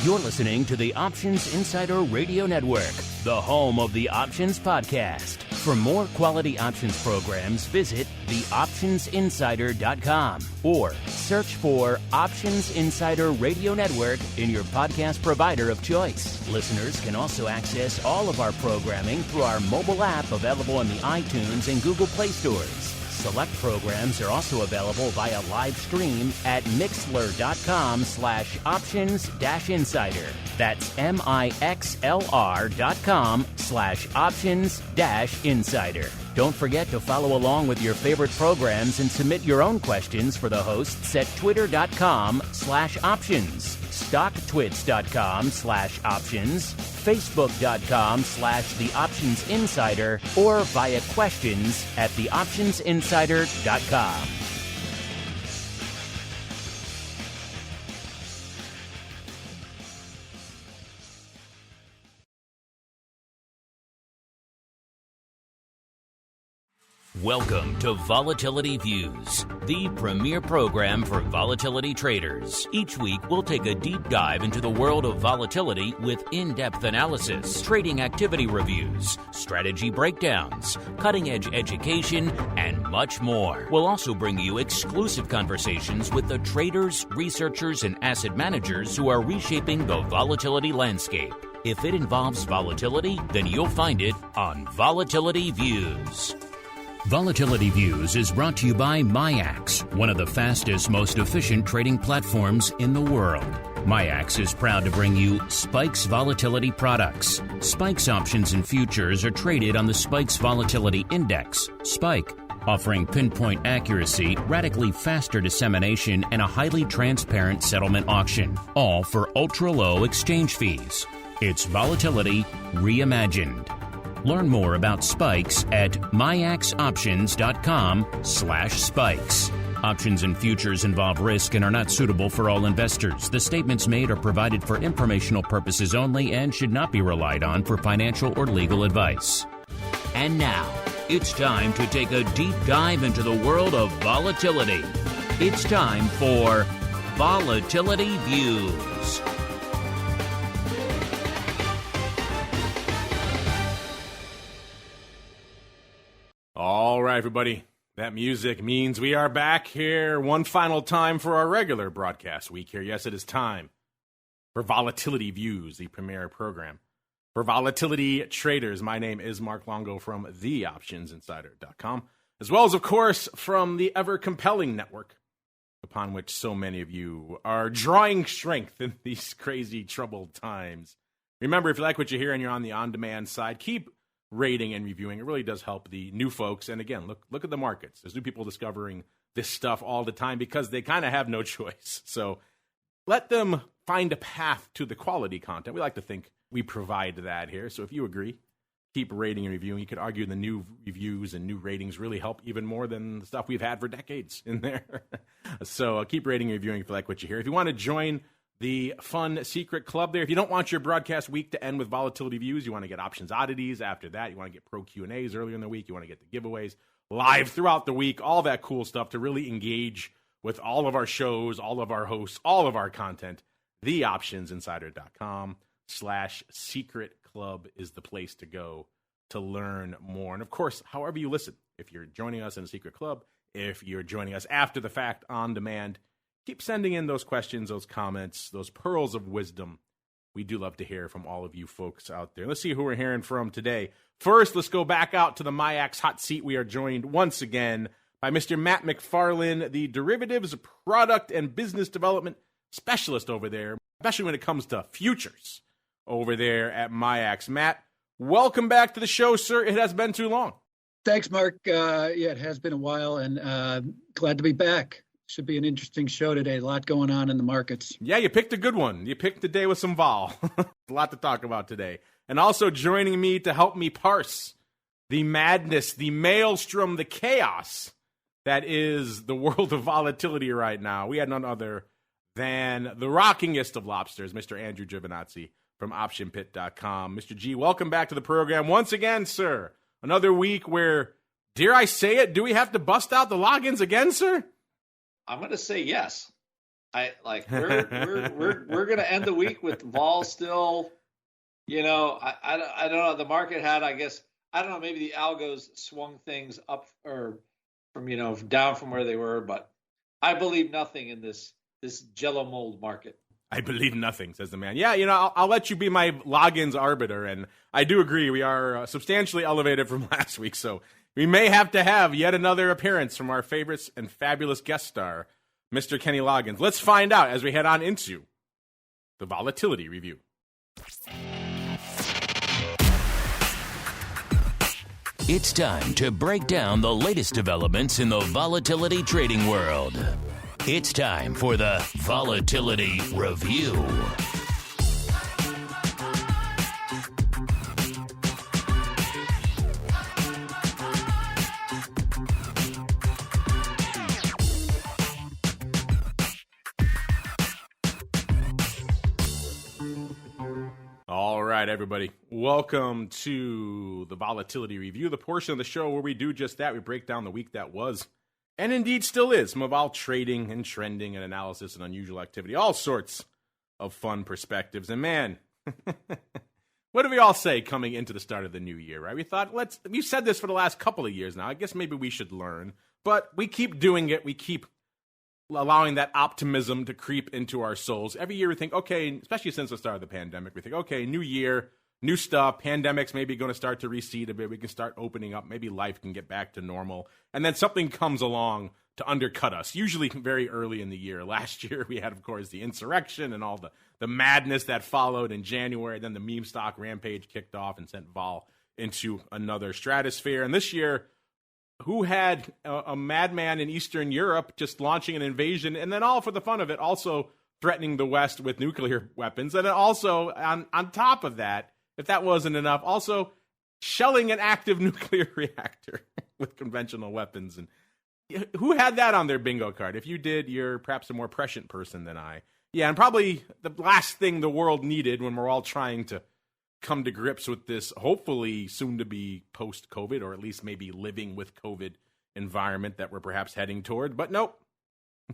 You're listening to the Options Insider Radio Network, the home of the Options Podcast. For more quality options programs, visit theoptionsinsider.com or search for Options Insider Radio Network in your podcast provider of choice. Listeners can also access all of our programming through our mobile app available in the iTunes and Google Play stores. Select programs are also available via live stream at mixlr.com/options-insider. That's mixlr.com/options-insider. Don't forget to follow along with your favorite programs and submit your own questions for the hosts at twitter.com/options, stocktwits.com/options, facebook.com/theoptionsinsider, or via questions at theoptionsinsider.com. Welcome to Volatility Views, the premier program for volatility traders. Each week, we'll take a deep dive into the world of volatility with in-depth analysis, trading activity reviews, strategy breakdowns, cutting-edge education, and much more. We'll also bring you exclusive conversations with the traders, researchers, and asset managers who are reshaping the volatility landscape. If it involves volatility, then you'll find it on Volatility Views. Volatility Views is brought to you by MIAX, one of the fastest, most efficient trading platforms in the world. MIAX is proud to bring you Spikes Volatility products. Spikes options and futures are traded on the Spikes Volatility Index, Spike, offering pinpoint accuracy, radically faster dissemination, and a highly transparent settlement auction, all for ultra-low exchange fees. It's volatility reimagined. Learn more about Spikes at miaxoptions.com/spikes. Options and futures involve risk and are not suitable for all investors. The statements made are provided for informational purposes only and should not be relied on for financial or legal advice. And now, it's time to take a deep dive into the world of volatility. It's time for Volatility Views. All right, everybody. That music means we are back here one final time for our regular broadcast week here. Yes, it is time for Volatility Views, the premier program for volatility traders. My name is Mark Longo from theoptionsinsider.com, as well as, of course, from the ever-compelling network upon which so many of you are drawing strength in these crazy, troubled times. Remember, if you like what you hear and you're on the on-demand side, keep rating and reviewing. It really does help the new folks. And again, look at the markets. There's new people discovering this stuff all the time because they kind of have no choice. So let them find a path to the quality content. We like to think we provide that here. So if you agree, keep rating and reviewing. You could argue the new reviews and new ratings really help even more than the stuff we've had for decades in there. So keep rating and reviewing if you like what you hear. If you want to join the fun secret club there, if you don't want your broadcast week to end with volatility views, you want to get options oddities after that, you want to get pro Q&As earlier in the week, you want to get the giveaways live throughout the week, all that cool stuff to really engage with all of our shows, all of our hosts, all of our content, theoptionsinsider.com/secret club is the place to go to learn more. And of course, however you listen, if you're joining us in a secret club, if you're joining us after the fact on demand, keep sending in those questions, those comments, those pearls of wisdom. We do love to hear from all of you folks out there. Let's see who we're hearing from today. First, let's go back out to the MIAX hot seat. We are joined once again by Mr. Matt McFarland, the derivatives product and business development specialist over there, especially when it comes to futures over there at MIAX. Matt, welcome back to the show, sir. It has been too long. Thanks, Mark. Yeah, it has been a while, and glad to be back. Should be an interesting show today. A lot going on in the markets. Yeah, you picked a good one. You picked a day with some vol. A lot to talk about today. And also joining me to help me parse the madness, the maelstrom, the chaos that is the world of volatility right now. We had none other than the rockingest of lobsters, Mr. Andrew GIOVINAZZI from OptionPit.com. Mr. G, welcome back to the program once again, sir. Another week where, dare I say it, do we have to bust out the logins again, sir? I'm going to say yes. We're gonna end the week with vol still. I don't know. The market had, I guess, I don't know. Maybe the algos swung things up or from down from where they were, but I believe nothing in this Jello mold market. I believe nothing, says the man. Yeah, I'll let you be my logins arbiter, and I do agree we are substantially elevated from last week, so we may have to have yet another appearance from our favorite and fabulous guest star, Mr. Kenny Loggins. Let's find out as we head on into the Volatility Review. It's time to break down the latest developments in the volatility trading world. It's time for the Volatility Review. All right, everybody. Welcome to the Volatility Review, the portion of the show where we do just that. We break down the week that was, and indeed still is, some of all trading and trending and analysis and unusual activity, all sorts of fun perspectives. And man, what do we all say coming into the start of the new year, right? We thought, we've said this for the last couple of years now. I guess maybe we should learn, but we keep doing it. We keep allowing that optimism to creep into our souls. Every year we think, okay, especially since the start of the pandemic, we think, okay, new year, new stuff, pandemic's maybe going to start to recede a bit, we can start opening up, maybe life can get back to normal, and then something comes along to undercut us, usually very early in the year. Last year we had, of course, the insurrection and all the madness that followed in January, then the meme stock rampage kicked off and sent vol into another stratosphere, and this year, who had a madman in Eastern Europe just launching an invasion, and then all for the fun of it, also threatening the West with nuclear weapons, and then also, on top of that, if that wasn't enough, also shelling an active nuclear reactor with conventional weapons. And who had that on their bingo card? If you did, you're perhaps a more prescient person than I. Yeah, and probably the last thing the world needed when we're all trying to come to grips with this, hopefully soon to be post-COVID, or at least maybe living with COVID environment that we're perhaps heading toward. But nope,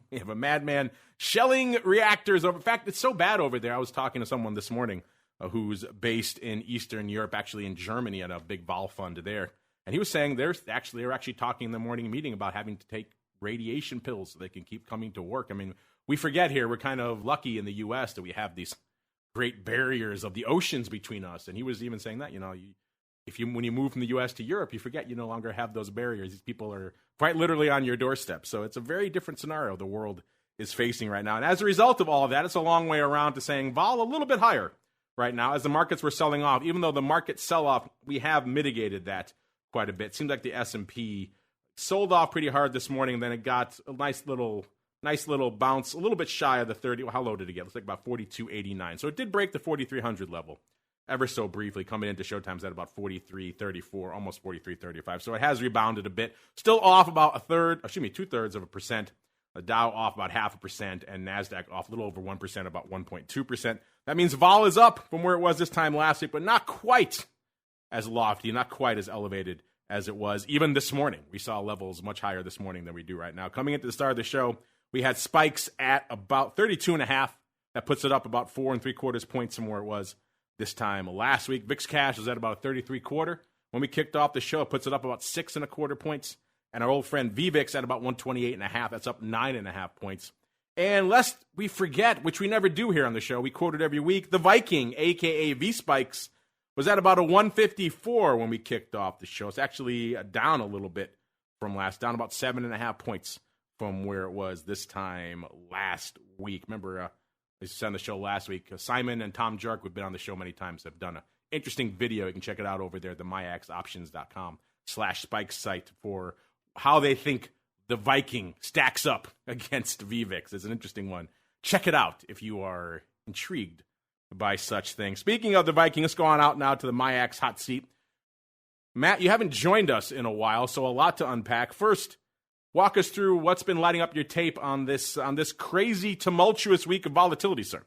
we have a madman shelling reactors over. In fact, it's so bad over there. I was talking to someone this morning who's based in Eastern Europe, actually in Germany, at a big vol fund there. And he was saying they're actually talking in the morning meeting about having to take radiation pills so they can keep coming to work. I mean, we forget here, we're kind of lucky in the U.S. that we have these great barriers of the oceans between us. And he was even saying that, when you move from the U.S. to Europe, you forget you no longer have those barriers. These people are quite literally on your doorstep. So it's a very different scenario the world is facing right now. And as a result of all of that, it's a long way around to saying vol a little bit higher right now as the markets were selling off. Even though the market sell-off, we have mitigated that quite a bit. Seems like the S&P sold off pretty hard this morning. Then it got a nice little bounce, a little bit shy of the 30. How low did it get? It's like about 42.89. So it did break the 4,300 level ever so briefly, coming into showtimes at about 43.34, almost 43.35. So it has rebounded a bit. Still off about 2/3%. The Dow off about 0.5%, and NASDAQ off a little over 1%, about 1.2%. That means vol is up from where it was this time last week, but not quite as lofty, not quite as elevated as it was even this morning. We saw levels much higher this morning than we do right now. Coming into the start of the show, we had spikes at about 32.5. That puts it up about 4 3/4 points from where it was this time last week. VIX cash was at about 33.25. When we kicked off the show, it puts it up about 6 1/4 points. And our old friend VVIX at about 128.5. That's up 9.5 points. And lest we forget, which we never do here on the show, we quote it every week, the Viking, a.k.a. V-Spikes, was at about a 154 when we kicked off the show. It's actually down a little bit from down about 7.5 points from where it was this time last week. Remember, I was on the show last week. Simon and Tom Jark, who've been on the show many times, have done an interesting video. You can check it out over there at the MIAXoptions.com/spikes site for how they think the Viking stacks up against VVIX. It's an interesting one. Check it out if you are intrigued by such things. Speaking of the Viking, let's go on out now to the MIAX hot seat. Matt, you haven't joined us in a while, so a lot to unpack. First, walk us through what's been lighting up your tape on this crazy, tumultuous week of volatility, sir.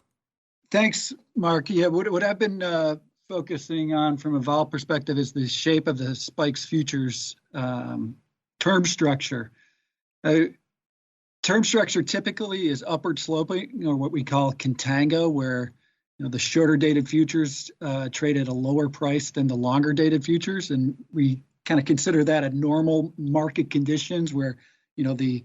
Thanks, Mark. Yeah, what I've been focusing on from a vol perspective is the shape of the spikes futures term structure. term structure typically is upward sloping, or what we call contango, where the shorter dated futures trade at a lower price than the longer dated futures, and we kind of consider that a normal market conditions where the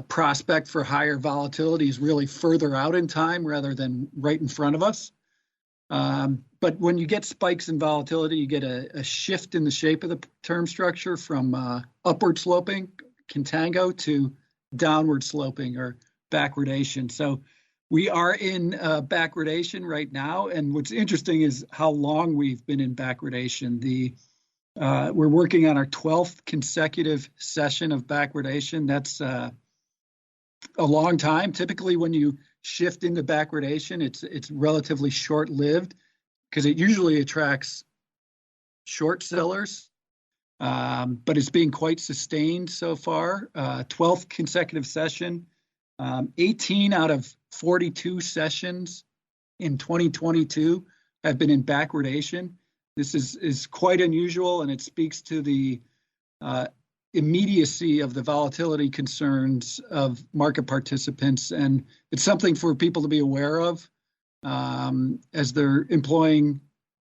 prospect for higher volatility is really further out in time rather than right in front of us. But when you get spikes in volatility, you get a shift in the shape of the term structure from upward sloping contango to downward sloping or backwardation. So we are in backwardation right now, and what's interesting is how long we've been in backwardation. We're working on our 12th consecutive session of backwardation. That's a long time. Typically, when you shift into backwardation, it's relatively short-lived because it usually attracts short sellers, but it's being quite sustained so far. 12th consecutive session, 18 out of 42 sessions in 2022 have been in backwardation. This is quite unusual, and it speaks to the immediacy of the volatility concerns of market participants, and it's something for people to be aware of as they're employing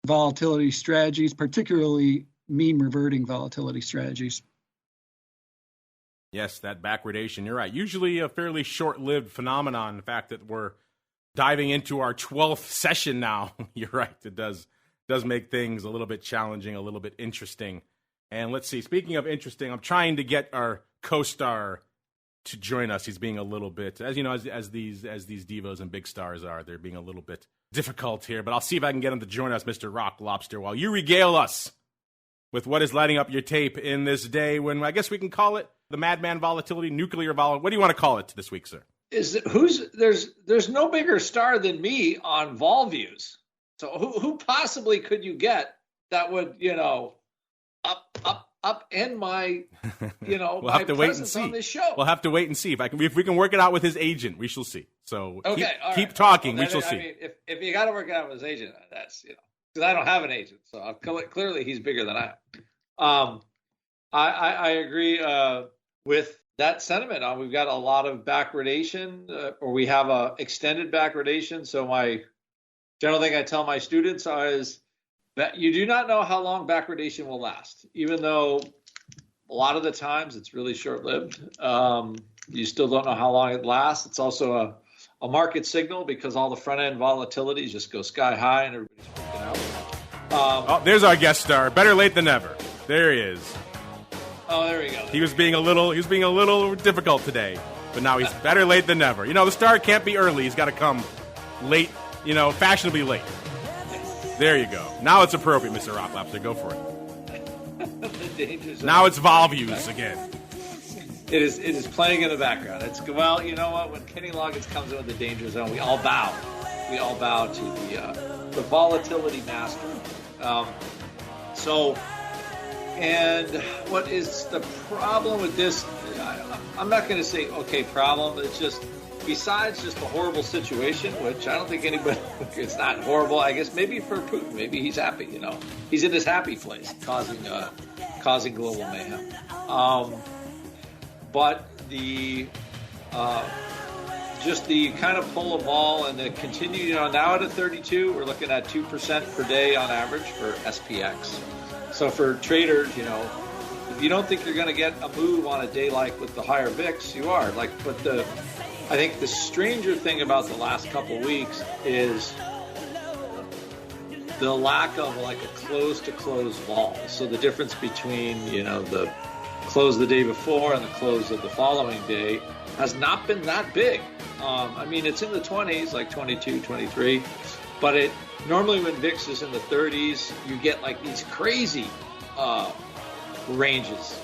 volatility strategies, particularly mean reverting volatility strategies. Yes, that backwardation, you're right. Usually a fairly short-lived phenomenon. The fact that we're diving into our 12th session now, you're right, it does make things a little bit challenging, a little bit interesting. And let's see, speaking of interesting, I'm trying to get our co-star to join us. He's being a little bit, as you know, as these divos and big stars are, they're being a little bit difficult here. But I'll see if I can get him to join us, Mr. Rock Lobster, while you regale us with what is lighting up your tape in this day when I guess we can call it the Madman Volatility, Nuclear Volatility. What do you want to call it this week, sir? There's no bigger star than me on vol views. So who possibly could you get that would, upend my, we'll my have to wait and presence see. on this show? We'll have to wait and see if we can work it out with his agent. We shall see. So okay, keep talking. Well, we shall see. I mean, if you got to work it out with his agent, that's because I don't have an agent, so clearly he's bigger than I am. I agree with that sentiment. We've got a lot of backwardation, or we have a extended backwardation. So my general thing I tell my students is that you do not know how long backwardation will last, even though a lot of the times it's really short-lived. You still don't know how long it lasts. It's also a market signal because all the front-end volatilities just go sky high and everybody's freaking out. There's our guest star. Better late than never. There he is. Oh, there we go. He was being a little difficult today, but now he's better late than never. The star can't be early. He's got to come late, fashionably late. There you go. Now it's appropriate, Mr. Rock Lobster. Go for it. The danger zone. Now it's vol views again. It is playing in the background. Well, you know what? When Kenny Loggins comes in with the danger zone, we all bow. We all bow to the volatility master. And what is the problem with this? I'm not going to say, okay, problem. It's just, besides just a horrible situation, which I don't think anybody, it's not horrible. I guess maybe for Putin, maybe he's happy, he's in his happy place, causing global mayhem. But just the kind of pull of vol and the continue, now at a 32, we're looking at 2% per day on average for SPX. So for traders, if you don't think you're going to get a move on a day like with the higher VIX, you are. I think the stranger thing about the last couple weeks is the lack of a close-to-close vol. So the difference between, the close the day before and the close of the following day has not been that big. It's in the 20s, like 22, 23, but normally when VIX is in the 30s, you get these crazy ranges,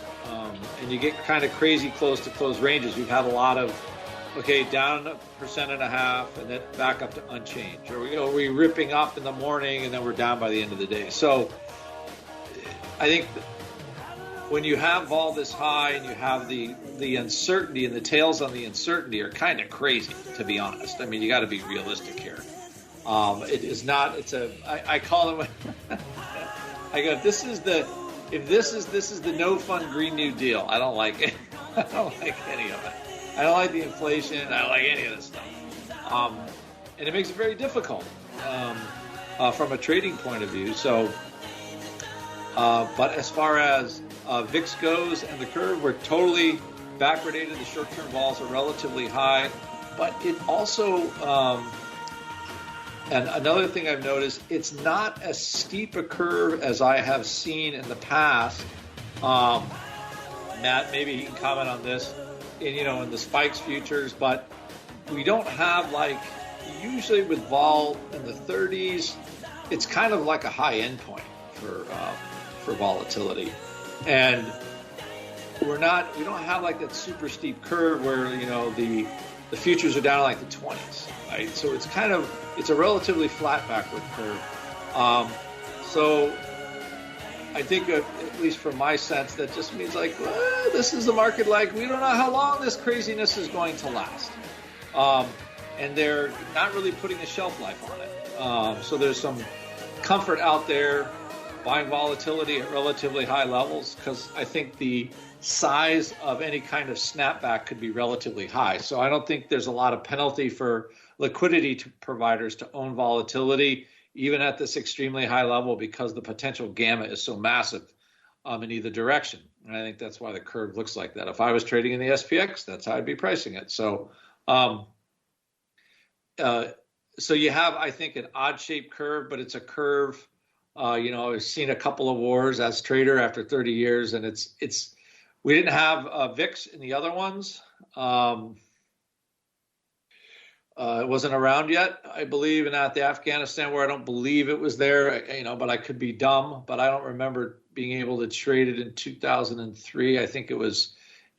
and you get kind of crazy close-to-close ranges. You've had a lot of, down 1.5%, and then back up to unchanged. Or we're ripping up in the morning, and then we're down by the end of the day. So I think when you have vol this high and you have the uncertainty, and the tails on the uncertainty are kind of crazy, to be honest. You got to be realistic here. It is not. I call them. I go. This is the no fun Green New Deal. I don't like it. I don't like any of it. I don't like the inflation. I don't like any of this stuff. And it makes it very difficult from a trading point of view. So, but as far as VIX goes and the curve, we're totally backwardated. The short-term vols are relatively high, but it also, and another thing I've noticed, it's not as steep a curve as I have seen in the past. Matt, maybe he can comment on this, in the spikes futures, but we don't have usually with vol in the 30s, it's kind of like a high end point for volatility. And we don't have that super steep curve where, the futures are down the 20s, right? So it's a relatively flat backward curve. So I think, at least from my sense, that just means this is the market. We don't know how long this craziness is going to last. And they're not really putting a shelf life on it. So there's some comfort out there buying volatility at relatively high levels, because I think the size of any kind of snapback could be relatively high. So I don't think there's a lot of penalty for liquidity providers to own volatility, even at this extremely high level, because the potential gamma is so massive in either direction. And I think that's why the curve looks like that. If I was trading in the SPX, that's how I'd be pricing it. So, so you have, I think, an odd-shaped curve, but it's a curve. I've seen a couple of wars as trader after 30 years, and we didn't have VIX in the other ones. It wasn't around yet, I believe, and at the Afghanistan war, I don't believe it was there, but I could be dumb, but I don't remember being able to trade it in 2003. I think it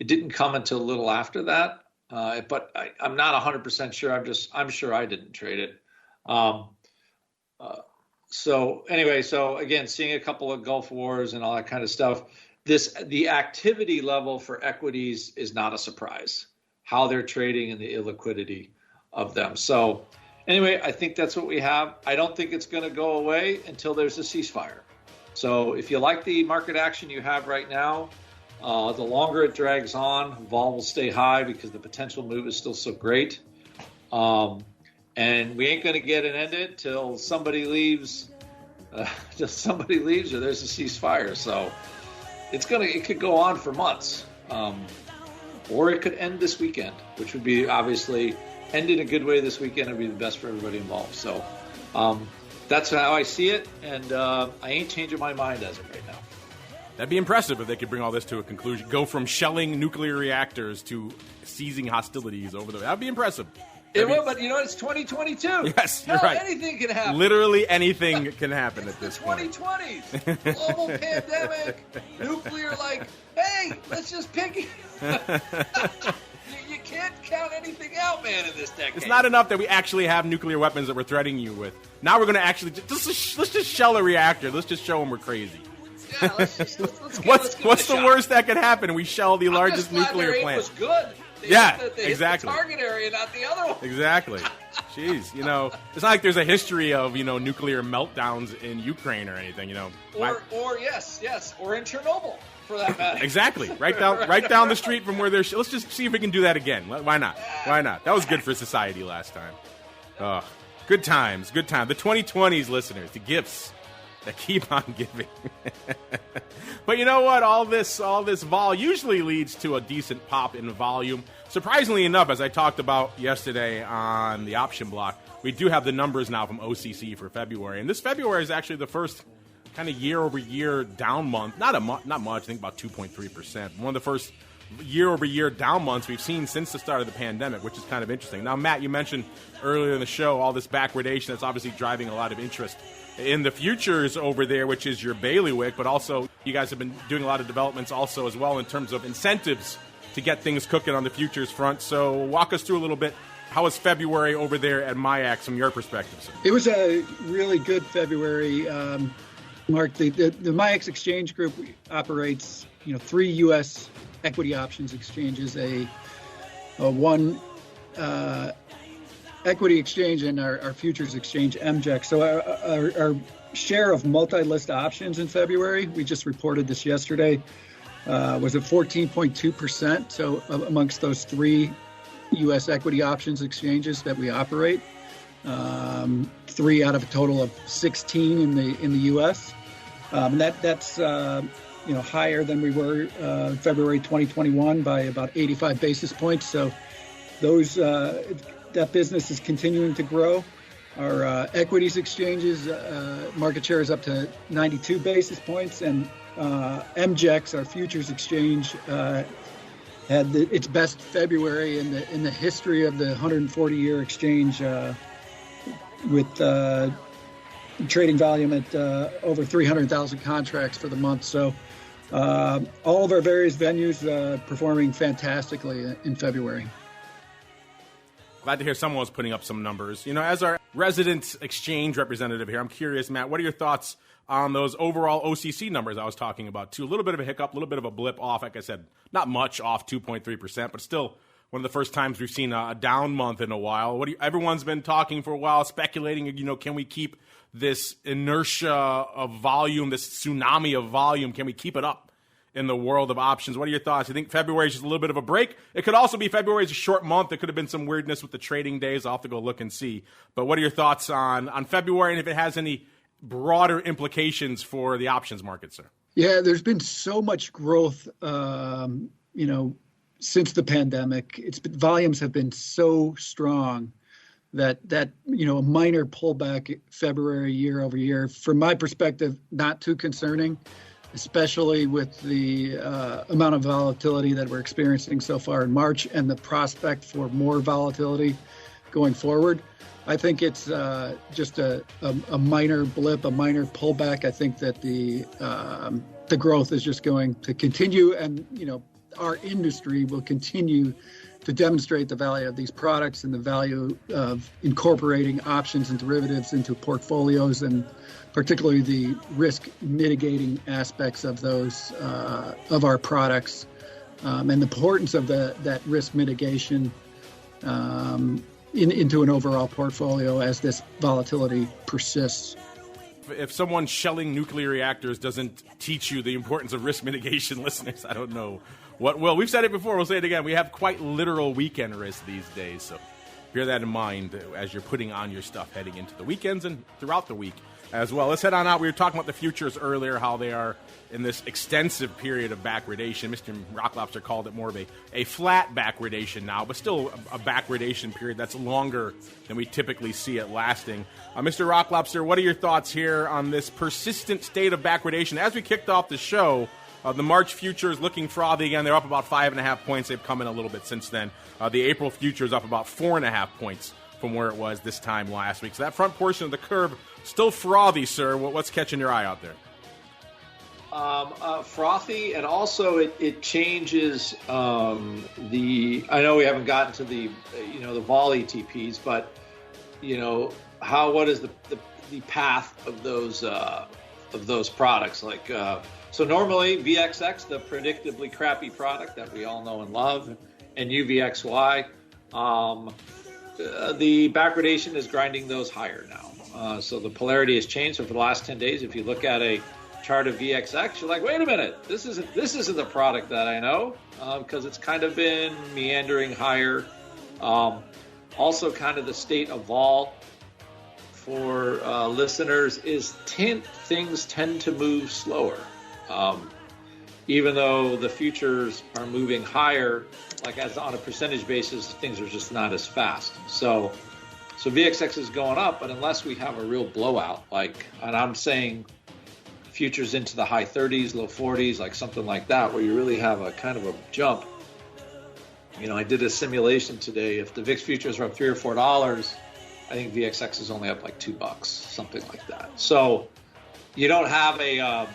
didn't come until a little after that. But I'm not 100% sure. I'm sure I didn't trade it. So anyway, so again, seeing a couple of Gulf wars and all that kind of stuff, the activity level for equities is not a surprise. How they're trading and the illiquidity of them. So anyway, I think that's what we have. I don't think it's going to go away until there's a ceasefire. So if you like the market action you have right now, the longer it drags on, vol will stay high because the potential move is still so great. And we ain't going to get it ended till somebody leaves. Or there's a ceasefire. So it could go on for months, or it could end this weekend, which would be obviously end in a good way this weekend. Would be the best for everybody involved. So that's how I see it, and I ain't changing my mind as of right now. That'd be impressive if they could bring all this to a conclusion. Go from shelling nuclear reactors to ceasing hostilities over That'd be impressive. It will, but it's 2022. Yes, you're right. Anything can happen. Literally anything can happen at this point. 2020s. Global pandemic, nuclear, hey, let's just pick it. You can't count anything out, man, in this decade. It's not enough that we actually have nuclear weapons that we're threatening you with. Now we're going to actually let's just shell a reactor. Let's just show them we're crazy. Yeah, what's the worst that could happen? We shell the largest nuclear plant. Was good. Exactly. Hit the target area, not the other one. Exactly. Jeez, it's not like there's a history of nuclear meltdowns in Ukraine or anything. Or yes, or in Chernobyl for that matter. Exactly. Right down the street from where they're. Let's just see if we can do that again. Why not? Why not? That was good for society last time. Good times. Good time. The 2020s, listeners, the gifts that keep on giving. But you know what? All this vol usually leads to a decent pop in volume. Surprisingly enough, as I talked about yesterday on the option block, we do have the numbers now from OCC for February. And this February is actually the first kind of year-over-year down month. Not much, I think about 2.3%. One of the first year-over-year down months we've seen since the start of the pandemic, which is kind of interesting. Now, Matt, you mentioned earlier in the show all this backwardation that's obviously driving a lot of interest in the futures over there, which is your bailiwick, but also you guys have been doing a lot of developments also as well in terms of incentives to get things cooking on the futures front. So walk us through a little bit. How was February over there at MIAX from your perspective, sir? It was a really good February, Mark. The MIAX Exchange Group operates 3 U.S. equity options exchanges, one equity exchange and our futures exchange, MJEX. So our share of multi-list options in February, we just reported this yesterday, was at 14.2%. So amongst those 3 U.S. equity options exchanges that we operate. 3 out of a total of 16 in the U.S. And that's higher than we were February 2021 by about 85 basis points. So that business is continuing to grow. Our equities exchanges market share is up to 92 basis points, and MGEX, our futures exchange, had its best February in the history of the 140-year exchange, with trading volume at over 300,000 contracts for the month. So all of our various venues performing fantastically in February. Glad to hear someone was putting up some numbers. As our resident exchange representative here, I'm curious, Matt, what are your thoughts on those overall OCC numbers I was talking about, too? A little bit of a hiccup, a little bit of a blip off, like I said, not much off 2.3%, but still one of the first times we've seen a down month in a while. Everyone's been talking for a while, speculating, can we keep this inertia of volume, this tsunami of volume, can we keep it up in the world of options? What are your thoughts? You think February is just a little bit of a break? It could also be February is a short month. There could have been some weirdness with the trading days. I'll have to go look and see. But what are your thoughts on February, and if it has any broader implications for the options market, sir? Yeah, there's been so much growth, since the pandemic. Volumes have been so strong that a minor pullback February year over year, from my perspective, not too concerning, especially with the amount of volatility that we're experiencing so far in March and the prospect for more volatility going forward. I think it's just a minor blip, a minor pullback. I think that the growth is just going to continue, and our industry will continue to demonstrate the value of these products and the value of incorporating options and derivatives into portfolios, and particularly the risk mitigating aspects of those of our products, and the importance of that risk mitigation into an overall portfolio as this volatility persists. If someone shelling nuclear reactors doesn't teach you the importance of risk mitigation, listeners, I don't know what will. We've said it before, we'll say it again. We have quite literal weekend risk these days, so bear that in mind as you're putting on your stuff heading into the weekends and throughout the week as well. Let's head on out. We were talking about the futures earlier, how they are in this extensive period of backwardation. Mr. Rocklobster called it more of a flat backwardation now, but still a backwardation period that's longer than we typically see it lasting. Mr. Rocklobster, what are your thoughts here on this persistent state of backwardation? As we kicked off the show, the March futures looking frothy again. They're up about 5.5 points. They've come in a little bit since then. The April futures up about 4.5 points from where it was this time last week. So that front portion of the curve still frothy, sir. What's catching your eye out there? Frothy, and also it changes I know we haven't gotten to the the vol ETPs, but what is the path of those products? Like so normally VXX, the predictably crappy product that we all know and love, and UVXY, the backwardation is grinding those higher now. So the polarity has changed. So for the last 10 days, if you look at a chart of VXX, you're like, wait a minute, this isn't the product that I know, because it's kind of been meandering higher. Also, kind of the state of vol for listeners is things tend to move slower. Even though the futures are moving higher, like as on a percentage basis, things are just not as fast. So VXX is going up, but unless we have a real blowout, and I'm saying futures into the high 30s, low 40s, like something like that, where you really have a kind of a jump. I did a simulation today. If the VIX futures are up $3 or $4, I think VXX is only up like $2, something like that. So you don't have the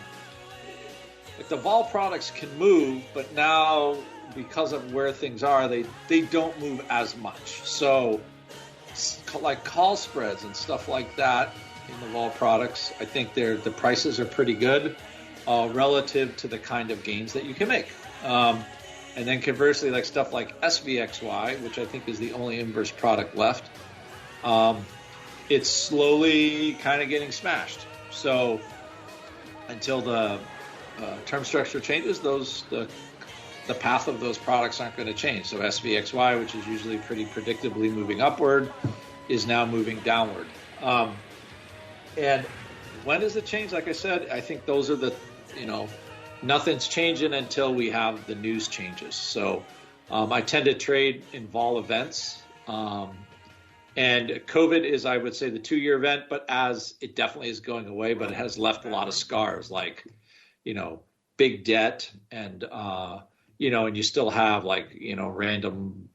vol products can move, but now because of where things are, they don't move as much. So like call spreads and stuff like that in the vol products, I think the prices are pretty good relative to the kind of gains that you can make. And then conversely, like stuff like SVXY, which I think is the only inverse product left, it's slowly kind of getting smashed. So until the term structure changes, the the path of those products aren't going to change. So SVXY, which is usually pretty predictably moving upward, is now moving downward. And when does it change? Like I said, I think those are the, nothing's changing until we have the news changes. So I tend to trade in vol events. And COVID is, I would say, the 2-year event, but as it definitely is going away, but it has left a lot of scars, like, big debt and, and you still have random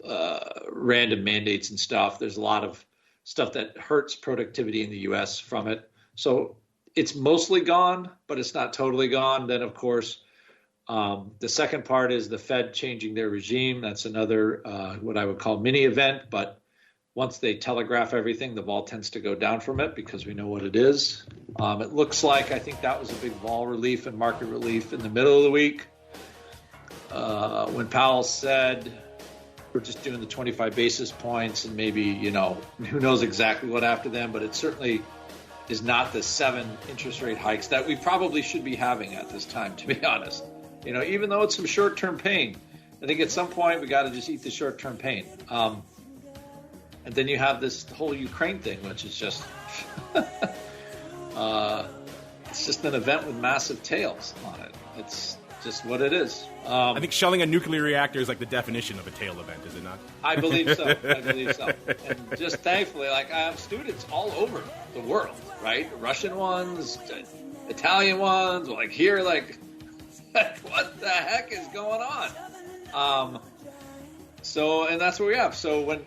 mandates and stuff. There's a lot of stuff that hurts productivity in the U.S. from it. So it's mostly gone, but it's not totally gone. Then, of course, the second part is the Fed changing their regime. That's another what I would call mini event. But once they telegraph everything, the vol tends to go down from it because we know what it is. It looks like I think that was a big vol relief and market relief in the middle of the week when Powell said we're just doing the 25 basis points and maybe, who knows exactly what after them, but it certainly is not the 7 interest rate hikes that we probably should be having at this time, to be honest. Even though it's some short-term pain, I think at some point we got to just eat the short-term pain. And then you have this whole Ukraine thing, which is just, it's just an event with massive tails on it. It's just what it is. I think shelling a nuclear reactor is like the definition of a tail event, is it not? I believe so. And just thankfully, I have students all over the world, right? Russian ones, Italian ones, here, what the heck is going on? So, and that's what we have. So when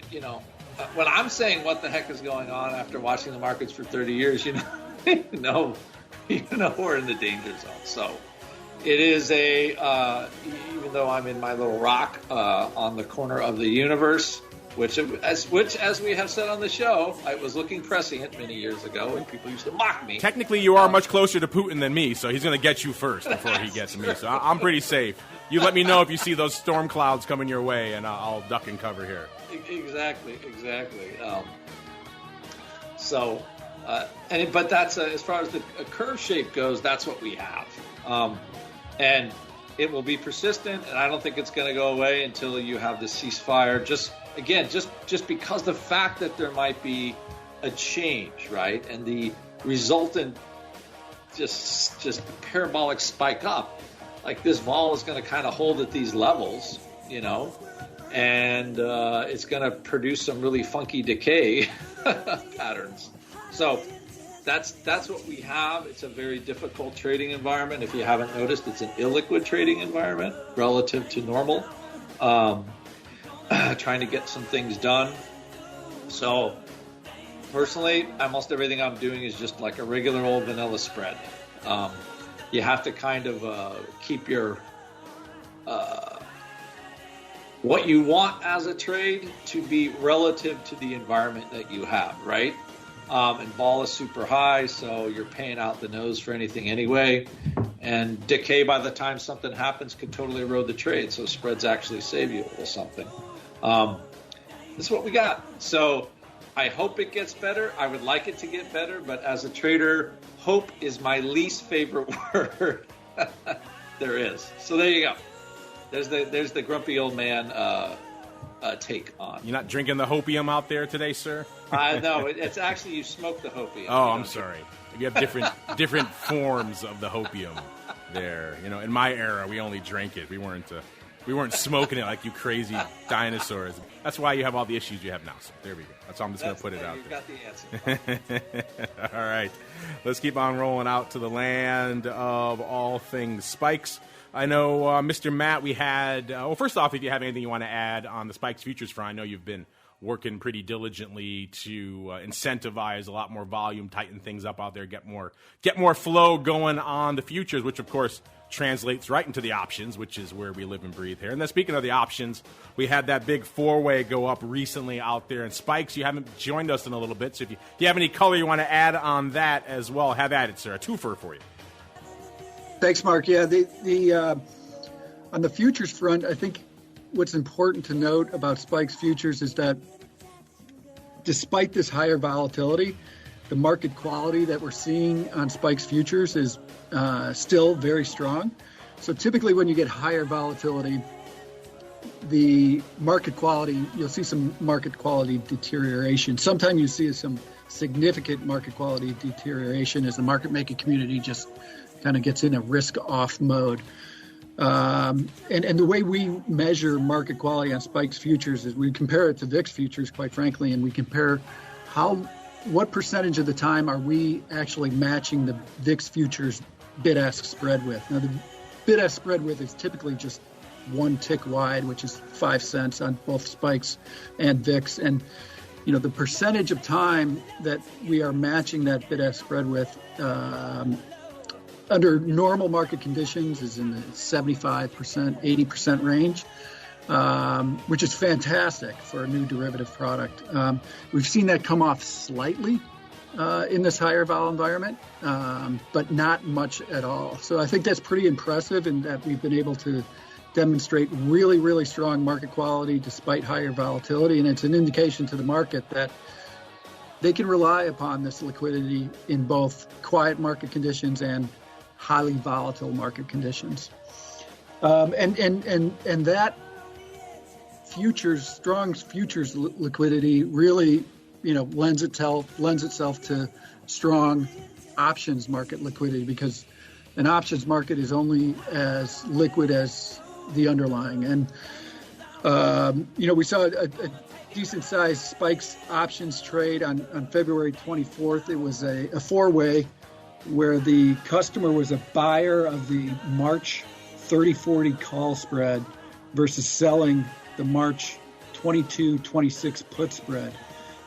I'm saying what the heck is going on after watching the markets for 30 years, you know we're in the danger zone. So it is even though I'm in my little rock on the corner of the universe, which as we have said on the show, I was looking prescient many years ago, and people used to mock me. Technically, you are much closer to Putin than me, so he's going to get you first before he gets me. So I'm pretty safe. You let me know if you see those storm clouds coming your way, and I'll duck and cover here. Exactly. But that's as far as the curve shape goes, that's what we have, and it will be persistent. And I don't think it's going to go away until you have the ceasefire. Just because the fact that there might be a change, right, and the resultant just parabolic spike up, like this vol is going to kind of hold at these levels, and it's going to produce some really funky decay patterns. So that's what we have. It's a very difficult trading environment. If you haven't noticed, it's an illiquid trading environment relative to normal. Trying to get some things done. So personally, almost everything I'm doing is just like a regular old vanilla spread. You have to kind of keep your what you want as a trade to be relative to the environment that you have, right? And vol is super high, so you're paying out the nose for anything anyway. And decay by the time something happens could totally erode the trade, so spreads actually save you a little something. This is what we got. So I hope it gets better. I would like it to get better, but as a trader, hope is my least favorite word there is. So there you go. There's the grumpy old man take on. You're not drinking the hopium out there today, sir? No, it's actually you smoke the hopium. Oh, I'm sorry. You have different forms of the hopium there. In my era, we only drank it. We weren't smoking it like you crazy dinosaurs. That's why you have all the issues you have now. So there we go. That's how I'm just going to put it out there. You got the answer. All right. Let's keep on rolling out to the land of all things spikes. I know, Mr. Matt, we had first off, if you have anything you want to add on the spikes futures front, I know you've been working pretty diligently to incentivize a lot more volume, tighten things up out there, get more flow going on the futures, which, of course, translates right into the options, which is where we live and breathe here. And then speaking of the options, we had that big four-way go up recently out there. And spikes, you haven't joined us in a little bit, so if you have any color you want to add on that as well, have at it, sir. A twofer for you. Thanks, Mark. Yeah, the on the futures front, I think what's important to note about Spike's futures is that despite this higher volatility, the market quality that we're seeing on Spike's futures is still very strong. So typically when you get higher volatility, the market quality, you'll see some market quality deterioration. Sometimes you see some significant market quality deterioration as the market making community just kind of gets in a risk-off mode. And the way we measure market quality on Spikes futures is we compare it to VIX futures, quite frankly, and we compare what percentage of the time are we actually matching the VIX futures bid-ask spread width. Now, the bid-ask spread width is typically just one tick wide, which is 5 cents on both Spikes and VIX. And, the percentage of time that we are matching that bid-ask spread width under normal market conditions is in the 75%, 80% range, which is fantastic for a new derivative product. We've seen that come off slightly in this higher vol environment, but not much at all. So I think that's pretty impressive in that we've been able to demonstrate really, really strong market quality despite higher volatility. And it's an indication to the market that they can rely upon this liquidity in both quiet market conditions and highly volatile market conditions. And that strong futures liquidity really, lends itself to strong options market liquidity, because an options market is only as liquid as the underlying. And, we saw a decent sized Spikes options trade on February 24th. It was a four-way where the customer was a buyer of the March 30-40 call spread versus selling the March 22-26 put spread.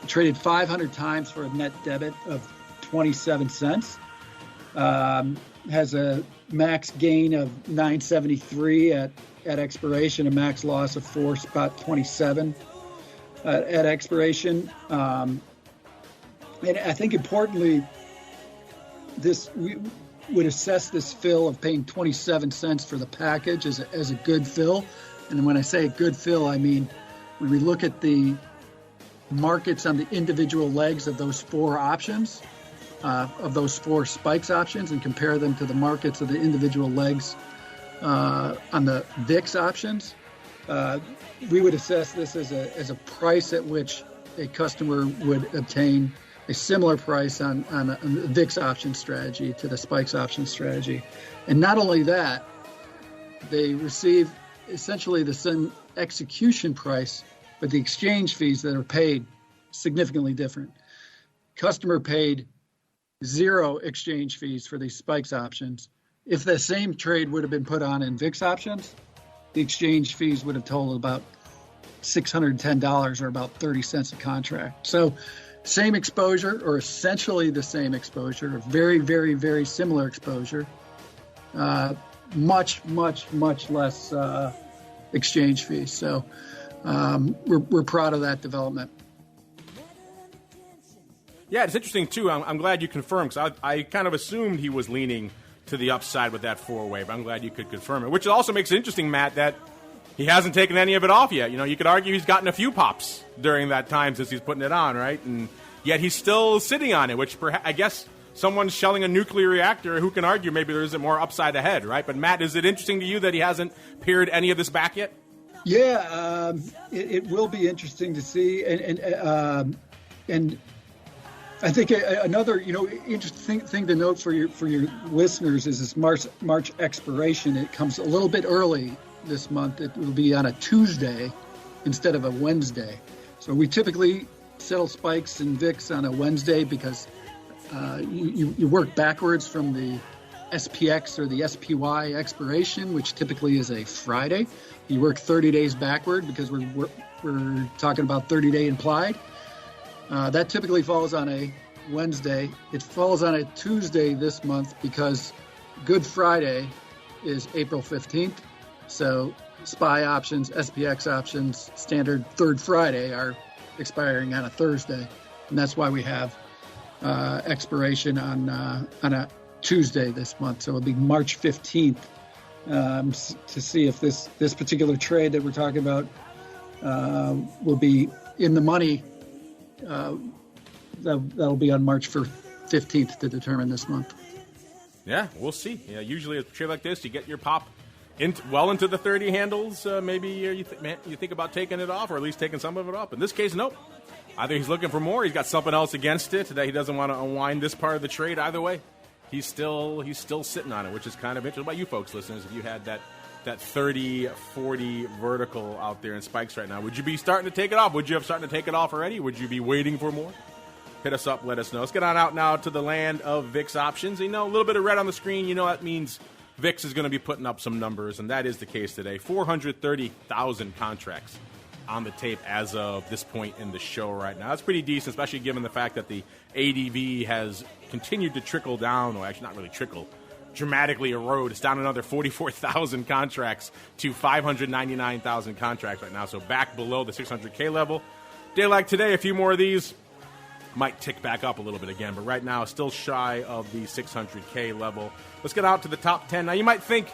It traded 500 times for a net debit of 27 cents. Has a max gain of 973 at expiration, a max loss of 4.27 at expiration. And I think importantly, we would assess this fill of paying 27 cents for the package as a good fill. And when I say a good fill, I mean when we look at the markets on the individual legs of those four options, of those four Spikes options, and compare them to the markets of the individual legs on the VIX options, we would assess this as a price at which a customer would obtain a similar price on a VIX option strategy to the Spikes option strategy. And not only that, they receive essentially the same execution price, but the exchange fees that are paid significantly different. Customer paid 0 exchange fees for these Spikes options. If the same trade would have been put on in VIX options, the exchange fees would have totaled about $610 or about 30 cents a contract. So same exposure, or essentially the same exposure, very, very, very similar exposure, much, much, much less exchange fees. So we're proud of that development. Yeah, it's interesting, too. I'm glad you confirmed, because I kind of assumed he was leaning to the upside with that four-way, but I'm glad you could confirm it, which also makes it interesting, Matt, that he hasn't taken any of it off yet. You could argue he's gotten a few pops during that time since he's putting it on, right? And yet he's still sitting on it, which I guess someone's shelling a nuclear reactor. Who can argue maybe there isn't more upside ahead, right? But, Matt, is it interesting to you that he hasn't pared any of this back yet? Yeah, it will be interesting to see. And I think another, interesting thing to note for your listeners is this March expiration. It comes a little bit early this month. It will be on a Tuesday instead of a Wednesday. So we typically settle Spikes and VIX on a Wednesday because you work backwards from the SPX or the SPY expiration, which typically is a Friday. You work 30 days backward because we're talking about 30-day implied. That typically falls on a Wednesday. It falls on a Tuesday this month because Good Friday is April 15th. So SPY options, SPX options, standard third Friday are expiring on a Thursday. And that's why we have expiration on a Tuesday this month. So it'll be March 15th to see if this particular trade that we're talking about will be in the money. That'll be on March 15th to determine this month. Yeah, we'll see. Yeah, usually a trade like this, you get your pop well into the 30 handles, maybe you think about taking it off, or at least taking some of it off. In this case, nope. Either he's looking for more, he's got something else against it that he doesn't want to unwind this part of the trade. Either way, he's still sitting on it, which is kind of interesting. What about you folks, listeners? If you had that 30-40 vertical out there in spikes right now, would you be starting to take it off? Would you have started to take it off already? Would you be waiting for more? Hit us up, let us know. Let's get on out now to the land of VIX options. A little bit of red on the screen, that means VIX is going to be putting up some numbers, and that is the case today. 430,000 contracts on the tape as of this point in the show right now. That's pretty decent, especially given the fact that the ADV has continued to trickle down, or actually not really trickle, dramatically erode. It's down another 44,000 contracts to 599,000 contracts right now, so back below the 600K level. Day like today, a few more of these might tick back up a little bit again, but right now still shy of the 600K level. Let's get out to the top 10. Now, you might think,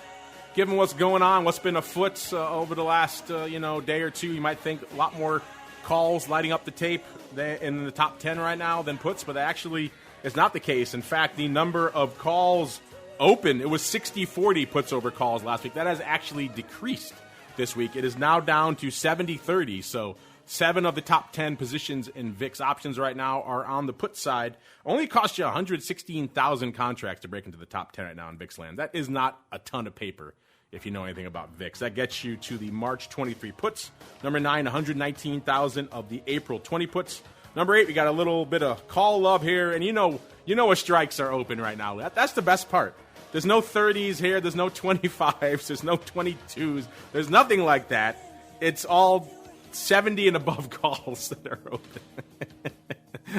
given what's going on, what's been afoot over the last day or two, you might think a lot more calls lighting up the tape in the top 10 right now than puts, but actually is not the case. In fact, the number of calls open, it was 60-40 puts over calls last week. That has actually decreased this week. It is now down to 70-30, so 7 of the top 10 positions in VIX options right now are on the put side. Only cost you 116,000 contracts to break into the top 10 right now in VIX land. That is not a ton of paper if you know anything about VIX. That gets you to the March 23 puts. Number 9, 119,000 of the April 20 puts. Number 8, we got a little bit of call love here, and you know what strikes are open right now. That's the best part. There's no 30s here. There's no 25s. There's no 22s. There's nothing like that. It's all 70 and above calls that are open.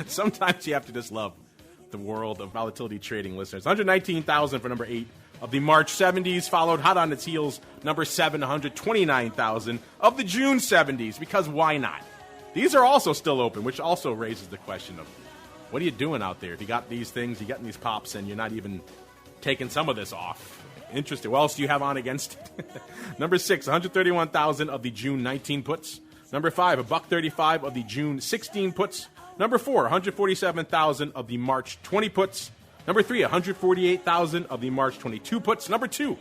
Sometimes you have to just love the world of volatility trading, listeners. 119,000 for number 8 of the March 70s, followed hot on its heels, number 7, 129,000 of the June 70s, because why not? These are also still open, which also raises the question of, what are you doing out there? If you got these things, you getting these pops, and you're not even taking some of this off. Interesting. What else do you have on against it? Number 6, 131,000 of the June 19 puts. Number 5, $1.35 of the June 16 puts. Number 4, 147,000 of the March 20 puts. Number 3, 148,000 of the March 22 puts. Number 2,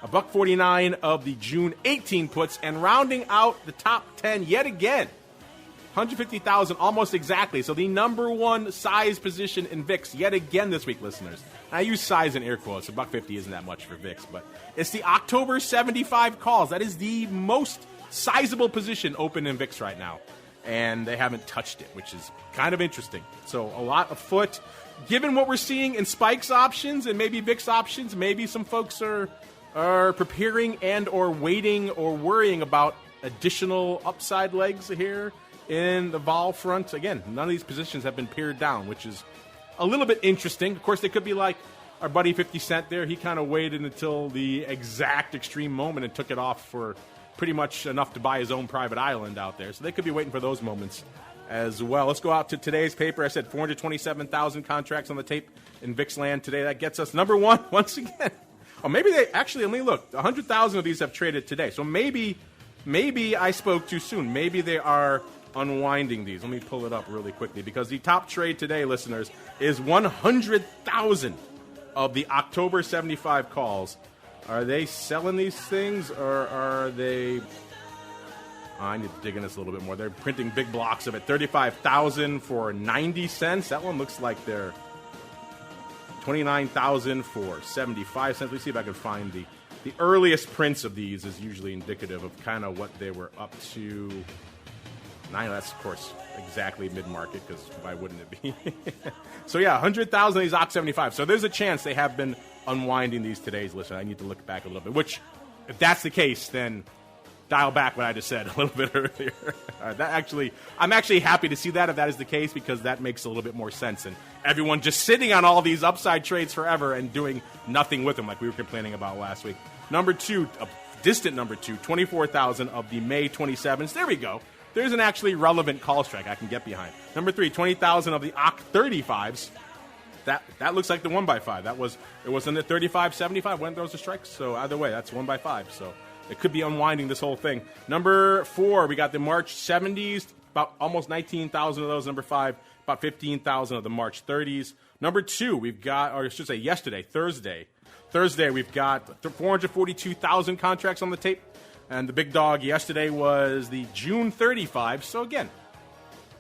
$1.49 of the June 18 puts. And rounding out the top 10 yet again, 150,000 almost exactly. So the number one size position in VIX yet again this week, listeners. I use size in air quotes. $1.50 isn't that much for VIX, but it's the October 75 calls. That is the most sizable position open in VIX right now, and they haven't touched it, which is kind of interesting. So a lot afoot. Given what we're seeing in spikes options and maybe VIX options, maybe some folks are preparing and or waiting or worrying about additional upside legs here in the vol front. Again, none of these positions have been pared down, which is a little bit interesting. Of course, they could be like our buddy 50 Cent there. He kind of waited until the exact extreme moment and took it off for pretty much enough to buy his own private island out there. So they could be waiting for those moments as well. Let's go out to today's paper. I said 427,000 contracts on the tape in VIX land today. That gets us number 1 once again. Oh, maybe they actually, let me look. 100,000 of these have traded today. So maybe I spoke too soon. Maybe they are unwinding these. Let me pull it up really quickly, because the top trade today, listeners, is 100,000 of the October 75 calls. Are they selling these things, or are they... I need to dig in this a little bit more. They're printing big blocks of it. 35,000 for 90 cents. That one looks like they're 29,000 for 75 cents. Let me see if I can find the earliest prints of these is usually indicative of kind of what they were up to. That's, of course, exactly mid-market, because why wouldn't it be? So, yeah, 100,000 of these OX 75. So there's a chance they have been unwinding these today's list. I need to look back a little bit, which, if that's the case, then dial back what I just said a little bit earlier. I'm actually happy to see that if that is the case, because that makes a little bit more sense than everyone just sitting on all these upside trades forever and doing nothing with them like we were complaining about last week. Number 2, a distant number 2, 24,000 of the May 27s. There we go. There's an actually relevant call strike I can get behind. Number 3, 20,000 of the OC 35s. That looks like the 1x5. It was in the 35-75 when those are strikes. So either way, that's 1x5. So it could be unwinding this whole thing. Number 4, we got the March 70s, about almost 19,000 of those. Number 5, about 15,000 of the March 30s. Number 2, we've got, or I should say yesterday, Thursday, Thursday, we've got 442,000 contracts on the tape. And the big dog yesterday was the June 35. So, again,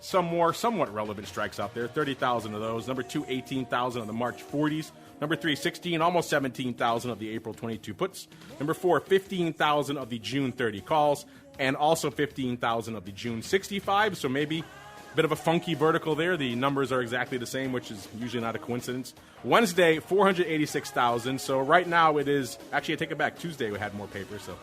some more somewhat relevant strikes out there. 30,000 of those. Number 2, 18,000 of the March 40s. Number 3, 16, almost 17,000 of the April 22 puts. Number 4, 15,000 of the June 30 calls. And also 15,000 of the June 65. So maybe bit of a funky vertical there. The numbers are exactly the same, which is usually not a coincidence. Wednesday, 486,000. So right now it is, actually I take it back, Tuesday we had more paper. So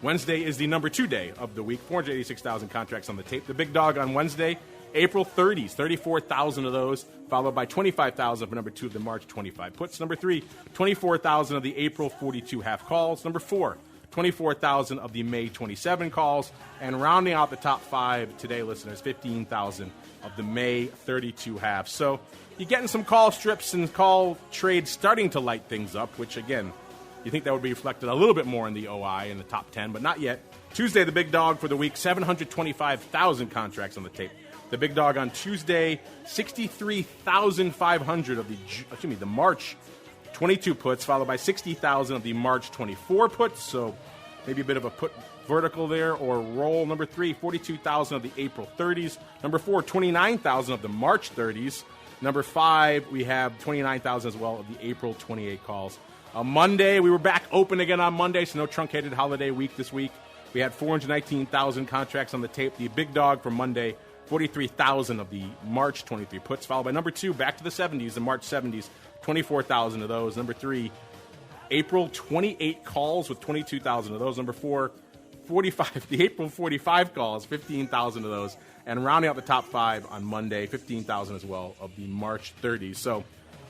Wednesday is the number 2 day of the week, 486,000 contracts on the tape. The big dog on Wednesday, April 30s, 34,000 of those, followed by 25,000 for number 2 of the March 25 puts. Number 3, 24,000 of the April 42 half calls. Number 4, 24,000 of the May 27 calls, and rounding out the top 5 today, listeners, 15,000 of the May 32 halves. So you're getting some call strips and call trades starting to light things up, which, again, you think that would be reflected a little bit more in the OI in the top 10, but not yet. Tuesday, the big dog for the week, 725,000 contracts on the tape. The big dog on Tuesday, 63,500 of the March 22 puts, followed by 60,000 of the March 24 puts, so maybe a bit of a put vertical there or roll. Number 3, 42,000 of the April 30s. Number 4, 29,000 of the March 30s. Number 5, we have 29,000 as well of the April 28 calls. On Monday, we were back open again on Monday, so no truncated holiday week this week. We had 419,000 contracts on the tape. The big dog for Monday, 43,000 of the March 23 puts, followed by number 2, back to the 70s, the March 70s, 24,000 of those. Number 3, April 28 calls with 22,000 of those. Number 4, 45, the April 45 calls, 15,000 of those. And rounding out the top 5 on Monday, 15,000 as well of the March 30s. So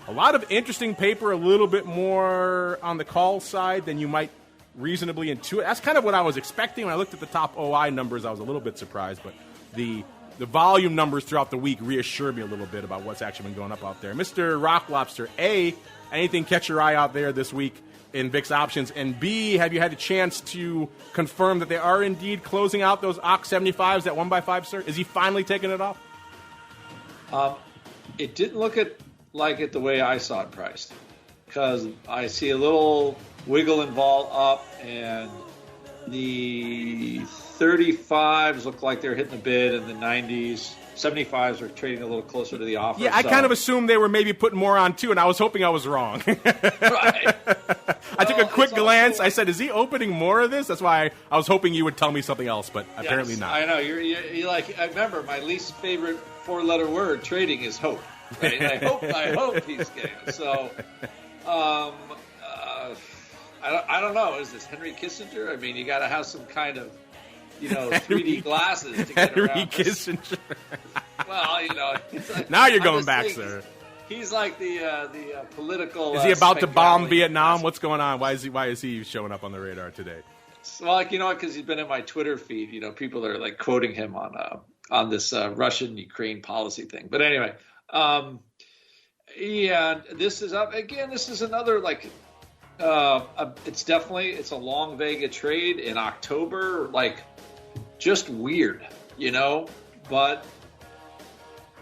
a lot of interesting paper, a little bit more on the call side than you might reasonably intuit. That's kind of what I was expecting. When I looked at the top OI numbers, I was a little bit surprised, but the volume numbers throughout the week reassured me a little bit about what's actually been going up out there. Mr. Rock Lobster, A, anything catch your eye out there this week in VIX options? And B, have you had a chance to confirm that they are indeed closing out those OX 75s at 1x5, sir? Is he finally taking it off? It didn't look like it the way I saw it priced, because I see a little wiggle and vol up, and the 35s look like they're hitting the bid, and the 90s, 75s are trading a little closer to the offer. Yeah, I kind of assumed they were maybe putting more on too, and I was hoping I was wrong. Right. I took a quick glance. I said, "Is he opening more of this?" That's why I was hoping you would tell me something else, but apparently not. I know you're like. I remember my least favorite 4-letter word trading is hope. Right? I hope he's getting it. So, I don't know. Is this Henry Kissinger? I mean, you got to have some kind of, 3D glasses to get Henry around Kissinger. Well, like, now you're going back, sir. He's like the political. Is he about to bomb Vietnam? What's going on? Why is he showing up on the radar today? Well, because he's been in my Twitter feed. People are like quoting him on this Russian-Ukraine policy thing. But anyway, this is up again. This is another it's a long Vega trade in October, just weird, but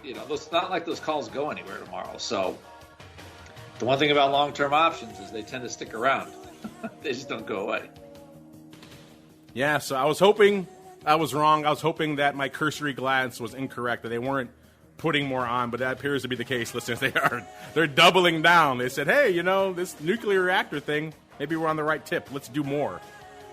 it's not like those calls go anywhere tomorrow. So the one thing about long-term options is they tend to stick around. They just don't go away. Yeah, so I was hoping I was wrong. I was hoping that my cursory glance was incorrect, that they weren't putting more on, but that appears to be the case, listeners. They're doubling down. They said, hey, this nuclear reactor thing, maybe we're on the right tip. Let's do more.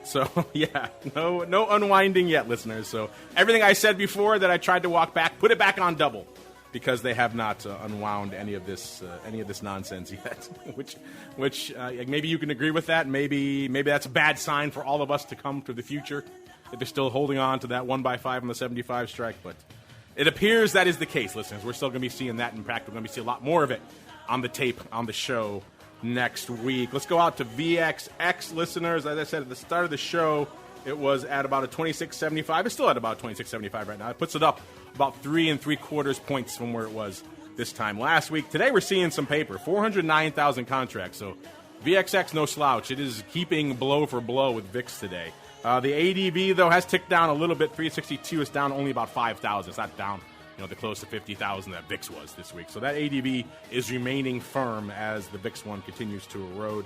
So, yeah, no unwinding yet, listeners. So everything I said before that I tried to walk back, put it back on double, because they have not unwound any of this nonsense yet. which maybe you can agree with that. Maybe that's a bad sign for all of us to come to the future, if they're still holding on to that 1x5 on the 75 strike, but it appears that is the case, listeners. We're still going to be seeing that in practice. We're going to be seeing a lot more of it on the tape, on the show next week. Let's go out to VXX, listeners. As I said at the start of the show, it was at about a 26.75. It's still at about 26.75 right now. It puts it up about 3 3/4 points from where it was this time last week. Today we're seeing some paper, 409,000 contracts. So VXX, no slouch. It is keeping blow for blow with VIX today. The ADV, though, has ticked down a little bit. 362 is down only about 5,000. It's not down the close to 50,000 that VIX was this week. So that ADV is remaining firm as the VIX one continues to erode.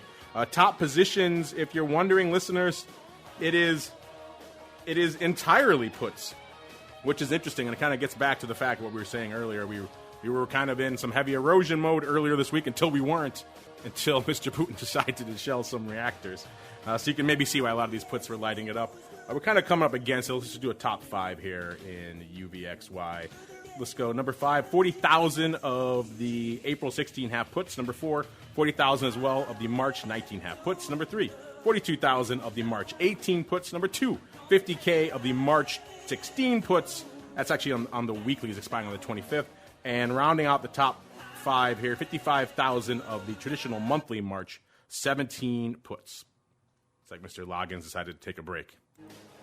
Top positions, if you're wondering, listeners, it is entirely puts, which is interesting, and it kind of gets back to the fact of what we were saying earlier. We were kind of in some heavy erosion mode earlier this week until Mr. Putin decided to shell some reactors. So you can maybe see why a lot of these puts were lighting it up. We're kind of coming up against it. Let's just do a top 5 here in UVXY. Let's go. Number 5, 40,000 of the April 16 half puts. Number 4, 40,000 as well of the March 19 half puts. Number 3, 42,000 of the March 18 puts. Number 2, 50K of the March 16 puts. That's actually on the weeklies expiring on the 25th. And rounding out the top 5 here, 55,000 of the traditional monthly March 17 puts. It's like Mr. Loggins decided to take a break.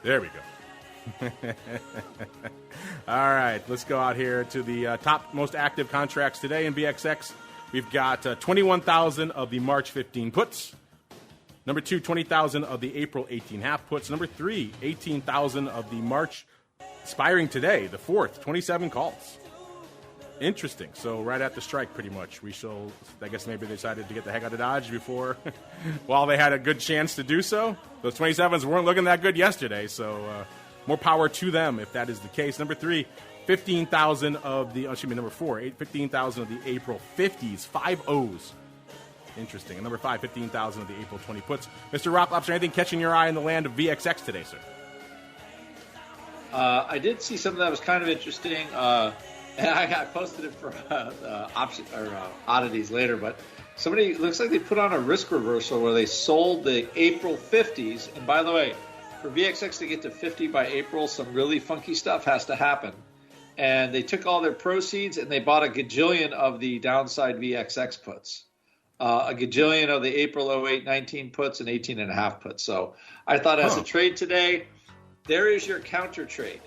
There we go. All right, let's go out here to the top most active contracts today in VXX. We've got 21,000 of the March 15 puts. Number 2, 20,000 of the April 18 half puts. Number 3, 18,000 of the March expiring today, the 4th, 27 calls. Interesting. So right at the strike, pretty much. I guess maybe they decided to get the heck out of Dodge before, while they had a good chance to do so. Those 27s weren't looking that good yesterday, so more power to them if that is the case. Number 3, 15,000 of the, number 4, 15,000 of the April 50s, 5 O's. Interesting. And number 5, 15,000 of the April 20 puts. Mr. Rocklobster, anything catching your eye in the land of VXX today, sir? I did see something that was kind of interesting. And I posted it for oddities later, but somebody looks like they put on a risk reversal where they sold the April 50s. And by the way, for VXX to get to 50 by April, some really funky stuff has to happen. And they took all their proceeds and they bought a gajillion of the downside VXX puts, a gajillion of the April 08 19 puts and 18.5 puts. So I thought as a trade today, there is your counter trade.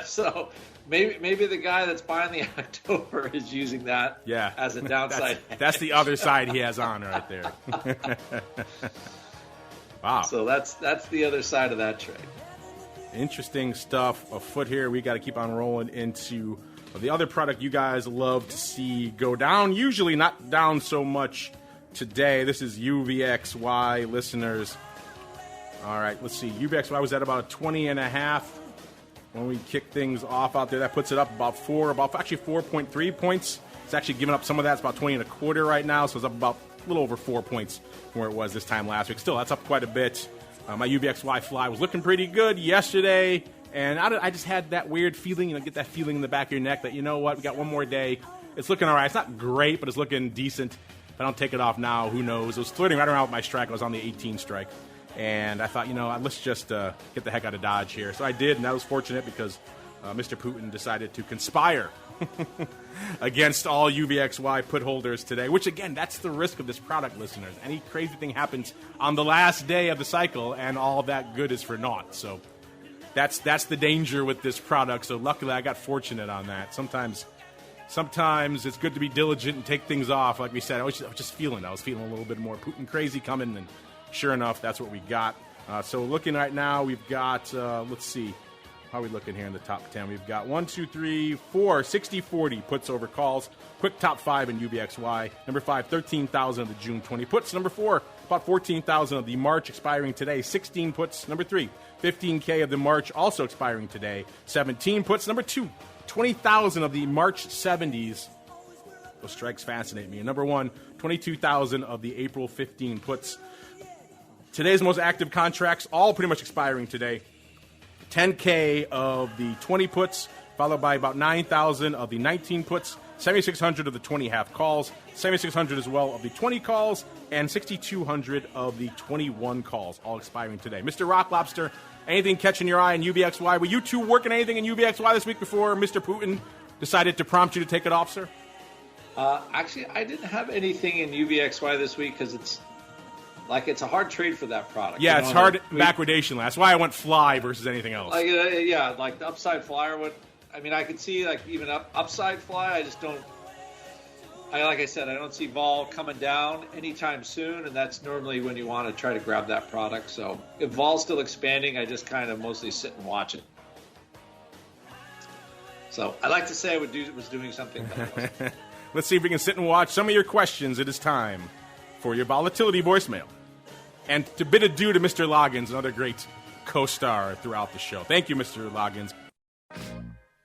So maybe the guy that's buying the October is using that as a downside. That's the other side he has on right there. Wow. So that's the other side of that trade. Interesting stuff afoot here. We got to keep on rolling into the other product you guys love to see go down. Usually not down so much today. This is UVXY, listeners. All right, let's see. UVXY was at about a 20.5 when we kick things off out there. That puts it up about 4.3 points. It's actually giving up some of that. It's about 20.25 right now, so it's up about a little over 4 points from where it was this time last week. Still, that's up quite a bit. My UVXY fly was looking pretty good yesterday, and I just had that weird feeling, get that feeling in the back of your neck that, you know what, we got one more day. It's looking all right. It's not great, but it's looking decent. If I don't take it off now, who knows? It was flirting right around with my strike. I was on the 18 strike. And I thought, let's just get the heck out of Dodge here. So I did, and that was fortunate because Mr. Putin decided to conspire against all UVXY put holders today, which, again, that's the risk of this product, listeners. Any crazy thing happens on the last day of the cycle, and all of that good is for naught. So that's the danger with this product. So luckily I got fortunate on that. Sometimes it's good to be diligent and take things off. Like we said, I was feeling a little bit more Putin crazy coming, and sure enough, that's what we got. So looking right now, we've got, let's see, how are we looking here in the top 10? We've got 1, 2, 3, 4, 60-40 puts over calls. Quick top 5 in UVXY. Number 5, 13,000 of the June 20 puts. Number 4, about 14,000 of the March expiring today, 16 puts. Number 3, 15K of the March also expiring today, 17 puts. Number 2, 20,000 of the March 70s. Those strikes fascinate me. And number 1, 22,000 of the April 15 puts. Today's most active contracts, all pretty much expiring today. 10K of the 20 puts, followed by about 9,000 of the 19 puts, 7,600 of the 20 half calls, 7,600 as well of the 20 calls, and 6,200 of the 21 calls, all expiring today. Mr. Rock Lobster, anything catching your eye in UVXY? Were you two working anything in UVXY this week before Mr. Putin decided to prompt you to take it off, sir? Actually, I didn't have anything in UVXY this week because it's a hard trade for that product. Yeah, it's hard backwardation. That's why I went fly versus anything else. Like the upside flyer would. I mean, I could see even upside fly. I just don't. Like I said, I don't see vol coming down anytime soon, and that's normally when you want to try to grab that product. So if vol's still expanding, I just kind of mostly sit and watch it. So I like to say I was doing something, but I wasn't. Let's see if we can sit and watch some of your questions. It is time for your volatility voicemail. And to bid adieu to Mr. Loggins, another great co-star throughout the show. Thank you, Mr. Loggins.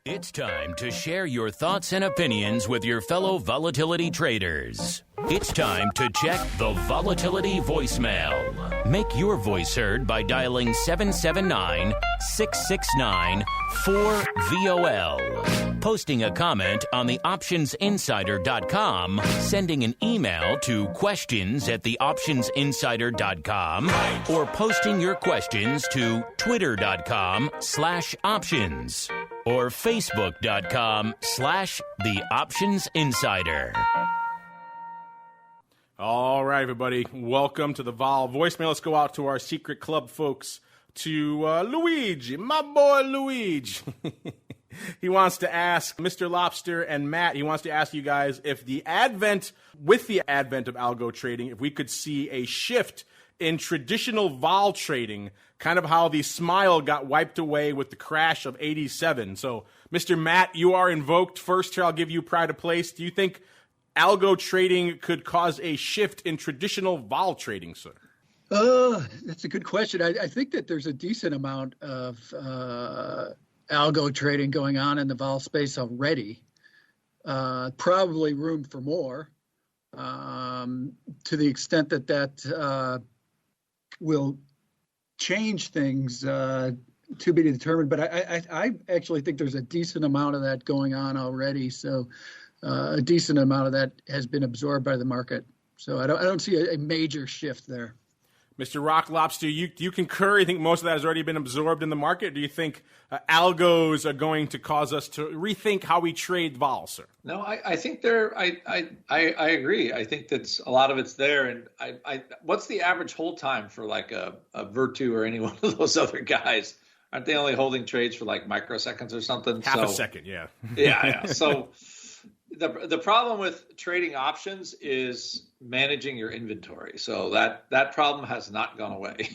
It's time to share your thoughts and opinions with your fellow volatility traders. It's time to check the volatility voicemail. Make your voice heard by dialing 779-669-4VOL. Posting a comment on the optionsinsider.com, sending an email to questions@theoptionsinsider.com, or posting your questions to twitter.com/options. or facebook.com/theoptionsinsider. All right, everybody. Welcome to the Vol voicemail. Let's go out to our secret club folks, to Luigi, my boy Luigi. He wants to ask Mr. Lobster and Matt, he wants to ask you guys if with the advent of algo trading, if we could see a shift in traditional vol trading, kind of how the smile got wiped away with the crash of 87. So, Mr. Matt, you are invoked first here. I'll give you pride of place. Do you think algo trading could cause a shift in traditional vol trading, sir? That's a good question. I think that there's a decent amount of algo trading going on in the vol space already. Probably room for more, to the extent that will change things to be determined. But I actually think there's a decent amount of that going on already. So a decent amount of that has been absorbed by the market. So I don't see a major shift there. Mr. Rock Lobster, do you concur? You think most of that has already been absorbed in the market? Do you think algos are going to cause us to rethink how we trade vol, sir? No, I think I agree. I think that's a lot of it's there. And what's the average hold time for like a Virtu or any one of those other guys? Aren't they only holding trades for like microseconds or something? Half a second, yeah. Yeah. So the problem with trading options is managing your inventory. So that problem has not gone away.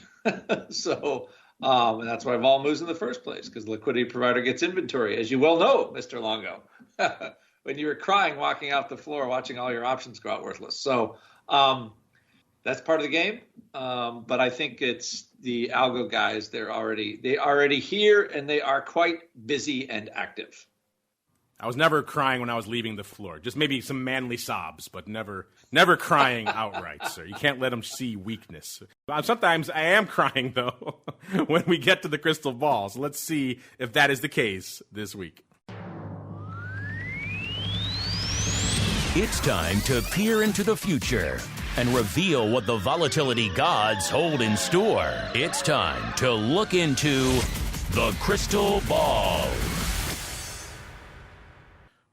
So and that's why vol moves in the first place, because the liquidity provider gets inventory, as you well know, Mr. Longo, when you were crying walking off the floor watching all your options go out worthless. So that's part of the game. But I think it's the algo guys. They already here, and they are quite busy and active. I was never crying when I was leaving the floor. Just maybe some manly sobs, but never crying outright, sir. You can't let them see weakness. Sometimes I am crying, though, when we get to the crystal ball. So let's see if that is the case this week. It's time to peer into the future and reveal what the volatility gods hold in store. It's time to look into the crystal ball.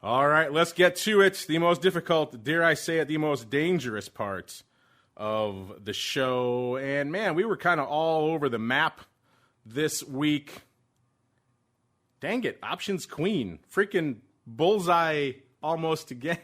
All right, let's get to it. The most difficult, dare I say it, the most dangerous part of the show. And, man, we were kind of all over the map this week. Dang it, options queen. Freaking bullseye almost again.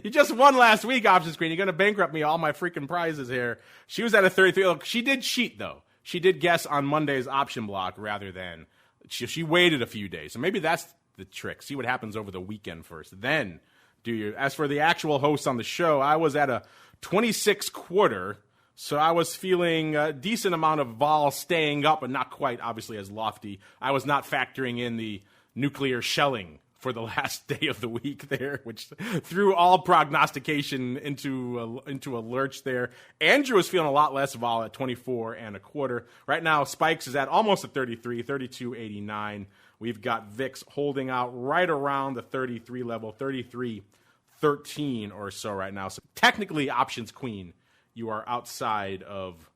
You just won last week, options queen. You're going to bankrupt me all my freaking prizes here. She was at a 33. Look, she did cheat, though. She did guess on Monday's option block rather than she waited a few days. So maybe that's the trick. See what happens over the weekend first. Then do your. As for the actual hosts on the show, I was at a 26 quarter, so I was feeling a decent amount of vol staying up, but not quite, obviously, as lofty. I was not factoring in the nuclear shelling for the last day of the week there, which threw all prognostication into a lurch there. Andrew was feeling a lot less vol at 24 and a quarter. Right now, Spikes is at almost a 33, 32.89. We've got VIX holding out right around the 33 level, 33.13 or so right now. So technically, options queen, you are outside of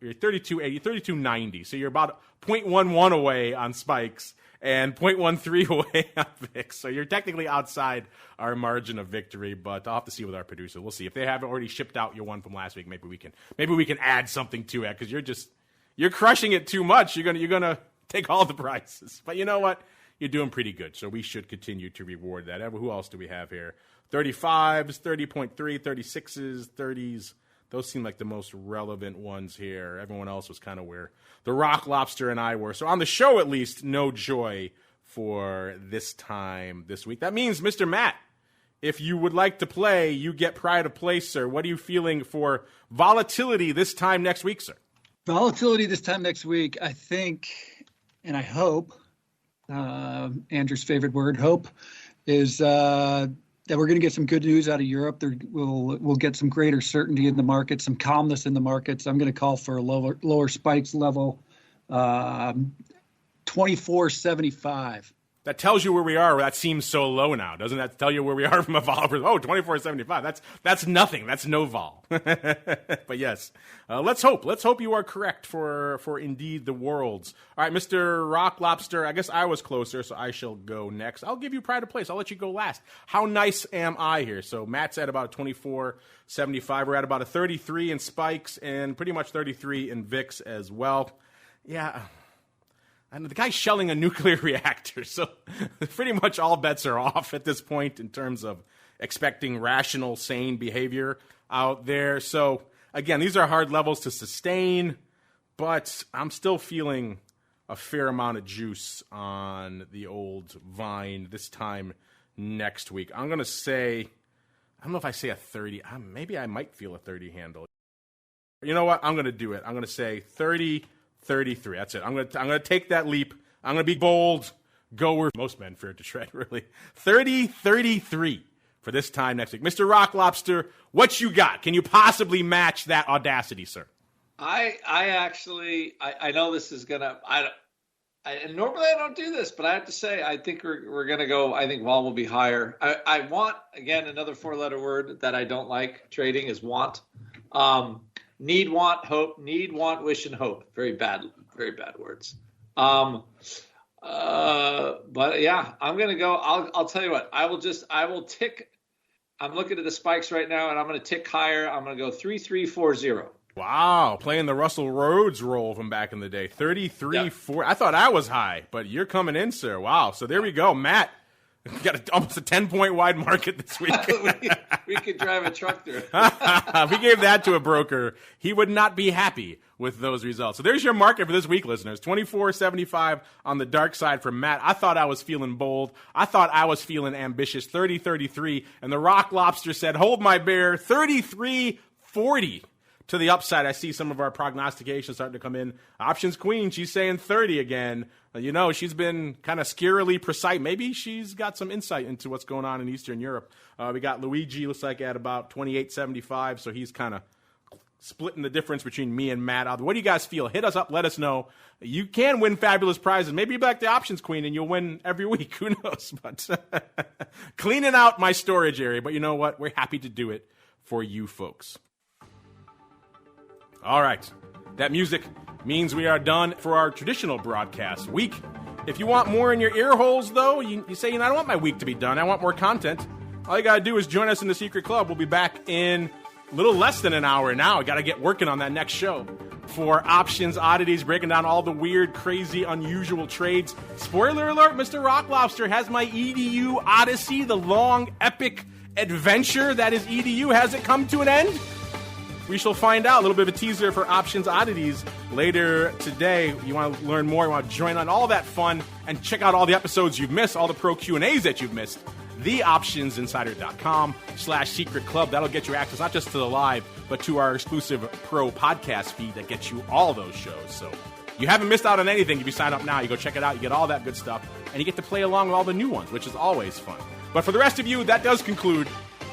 your 32.80, 32.90. So you're about 0.11 away on Spikes and 0.13 away on VIX. So you're technically outside our margin of victory, but I'll have to see with our producer. We'll see. If they haven't already shipped out your one from last week, maybe we can add something to it, because you're crushing it too much. You're gonna take all the prizes. But you know what? You're doing pretty good, so we should continue to reward that. Who else do we have here? 35s, 30.3, 36s, 30s. Those seem like the most relevant ones here. Everyone else was kind of where the Rock Lobster and I were. So on the show, at least, no joy for this time this week. That means, Mr. Matt, if you would like to play, you get pride of place, sir. What are you feeling for volatility this time next week, sir? Volatility this time next week, I think, and I hope, Andrew's favorite word, hope, is that we're going to get some good news out of Europe. We'll get some greater certainty in the market, some calmness in the markets. I'm going to call for a lower spikes level, 24.75. That tells you where we are. That seems so low now. Doesn't that tell you where we are from a vol? Oh, 24.75. That's nothing. That's no vol. But yes, let's hope. Let's hope you are correct for indeed the worlds. All right, Mr. Rock Lobster, I guess I was closer, so I shall go next. I'll give you pride of place. I'll let you go last. How nice am I here? So Matt's at about 24.75. We're at about a 33 in spikes and pretty much 33 in VIX as well. Yeah. And the guy's shelling a nuclear reactor, so pretty much all bets are off at this point in terms of expecting rational, sane behavior out there. So, again, these are hard levels to sustain, but I'm still feeling a fair amount of juice on the old Vine this time next week. I'm going to say, I don't know if I say a 30. Maybe I might feel a 30 handle. You know what? I'm going to do it. I'm going to say 30. 33. That's it. I'm gonna take that leap. I'm gonna be bold. Go where most men fear to tread, really. 30-33 for this time next week. Mr. Rock Lobster, what you got? Can you possibly match that audacity, sir? I actually know this is gonna. And normally I don't do this, but I have to say I think we're gonna go. I think vol will be higher. I want, again, another 4-letter word that I don't like trading is want. Need, want, hope. Need, want, wish, and hope. Very bad words. But yeah, I'm gonna go. I'll tell you what. I will tick. I'm looking at the spikes right now, and I'm gonna tick higher. I'm gonna go 3340. Wow, playing the Russell Rhodes role from back in the day. 33-4. I thought I was high, but you're coming in, sir. Wow. So there we go, Matt. Got almost a 10-point wide market this week. we could drive a truck through. If we gave that to a broker, he would not be happy with those results. So there's your market for this week, listeners. 24.75 on the dark side for Matt. I thought I was feeling bold. I thought I was feeling ambitious. 30-33. And the Rock Lobster said, hold my bear. 33-40. To the upside, I see some of our prognostications starting to come in. Options Queen, she's saying 30 again. You know, she's been kind of scarily precise. Maybe she's got some insight into what's going on in Eastern Europe. We got Luigi, looks like at about 28.75, so he's kind of splitting the difference between me and Matt. What do you guys feel? Hit us up. Let us know. You can win fabulous prizes. Maybe you're back to Options Queen and you'll win every week. Who knows? But cleaning out my storage area. But you know what? We're happy to do it for you folks. All right. That music means we are done for our traditional broadcast week. If you want more in your ear holes, though, you say, I don't want my week to be done. I want more content. All you got to do is join us in the secret club. We'll be back in a little less than an hour now. I got to get working on that next show for Options Oddities, breaking down all the weird, crazy, unusual trades. Spoiler alert, Mr. Rock Lobster has my EDU Odyssey, the long, epic adventure that is EDU. Has it come to an end? We shall find out. A little bit of a teaser for Options Oddities later today. You want to learn more, you want to join on all that fun, and check out all the episodes you've missed, all the pro Q&As that you've missed. TheOptionsInsider.com/secret club. That'll get you access not just to the live, but to our exclusive pro podcast feed that gets you all those shows. So you haven't missed out on anything if you sign up now. You go check it out. You get all that good stuff, and you get to play along with all the new ones, which is always fun. But for the rest of you, that does conclude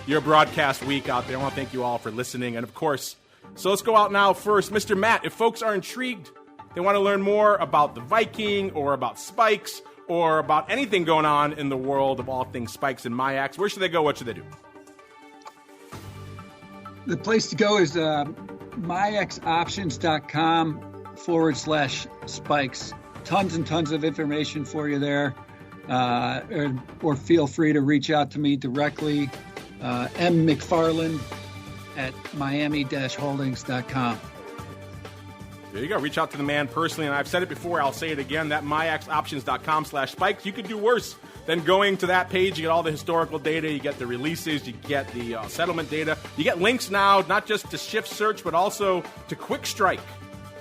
your broadcast week out there. I want to thank you all for listening. And of course, so let's go out now first. Mr. Matt, if folks are intrigued, they want to learn more about the Viking or about spikes or about anything going on in the world of all things spikes and MIAX, where should they go? What should they do? The place to go is MIAXoptions.com/spikes. Tons and tons of information for you there. Or feel free to reach out to me directly. MCFARLAND at miami-holdings.com. There you go. Reach out to the man personally. And I've said it before. I'll say it again. That MIAXoptions.com/spikes. You could do worse than going to that page. You get all the historical data. You get the releases. You get the settlement data. You get links now, not just to Shift Search, but also to Quick Strike.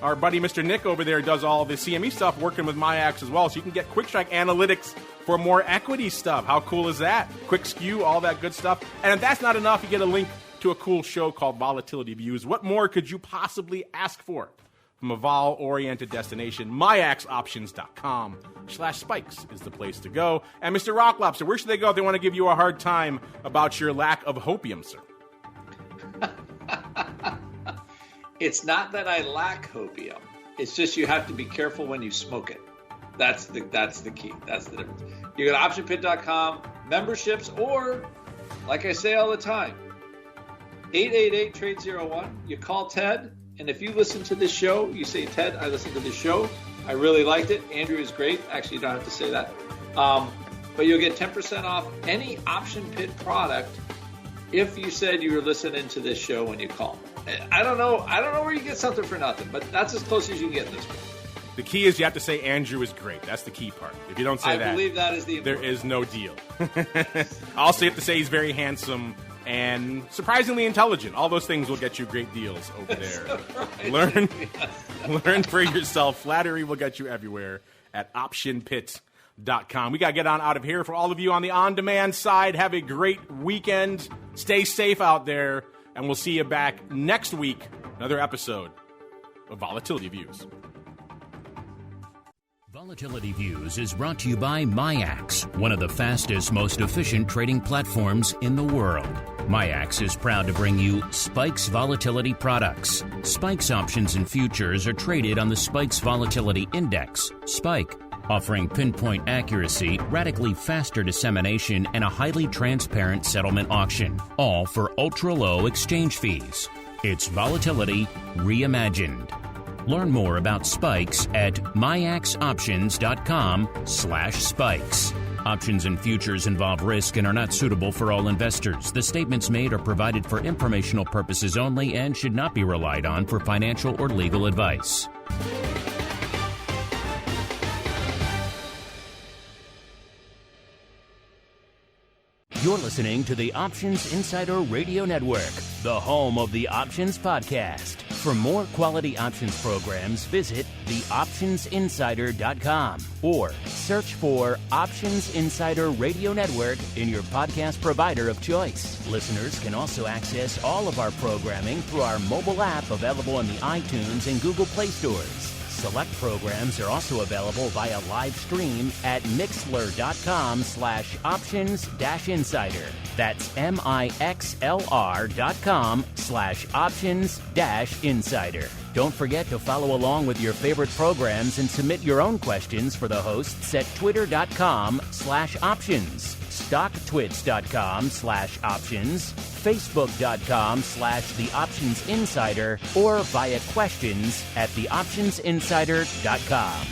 Our buddy Mr. Nick over there does all the CME stuff working with MIAX as well, so you can get quick strike analytics for more equity stuff. How cool is that? Quick skew, all that good stuff. And if that's not enough, you get a link to a cool show called Volatility Views. What more could you possibly ask for from a vol-oriented destination? MIAXoptions.com/spikes is the place to go. And Mr. Rock Lobster, where should they go if they want to give you a hard time about your lack of hopium, sir? It's not that I lack hopium. It's just you have to be careful when you smoke it. That's the key. That's the difference. You go to optionpit.com, memberships, or, like I say all the time, 888-TRADE-01. You call Ted, and if you listen to this show, you say, Ted, I listened to this show. I really liked it. Andrew is great. Actually, you don't have to say that. But you'll get 10% off any Option Pit product if you said you were listening to this show when you call. I don't know where you get something for nothing, but that's as close as you can get this week. The key is you have to say Andrew is great. That's the key part. If you don't say that, I believe that is the there is no deal. Also, you have to say he's very handsome and surprisingly intelligent. All those things will get you great deals over there. Learn for yourself. Flattery will get you everywhere at optionpit.com. We got to get on out of here. For all of you on the on-demand side, have a great weekend. Stay safe out there, and we'll see you back next week. Another episode of Volatility Views. Volatility Views is brought to you by MIAX, one of the fastest, most efficient trading platforms in the world. MIAX is proud to bring you Spikes Volatility products. Spikes options and futures are traded on the Spikes Volatility Index, SPIKE, offering pinpoint accuracy, radically faster dissemination, and a highly transparent settlement auction, all for ultra-low exchange fees. It's volatility reimagined. Learn more about Spikes at MIAXoptions.com/spikes. Options and futures involve risk and are not suitable for all investors. The statements made are provided for informational purposes only and should not be relied on for financial or legal advice. You're listening to the Options Insider Radio Network, the home of the Options Podcast. For more quality options programs, visit theoptionsinsider.com or search for Options Insider Radio Network in your podcast provider of choice. Listeners can also access all of our programming through our mobile app available in the iTunes and Google Play stores. Select programs are also available via live stream at mixlr.com/options-insider. That's mixlr.com/options-insider. Don't forget to follow along with your favorite programs and submit your own questions for the hosts at twitter.com/options, stocktwits.com/options, facebook.com/theoptionsinsider, or via questions at theoptionsinsider.com.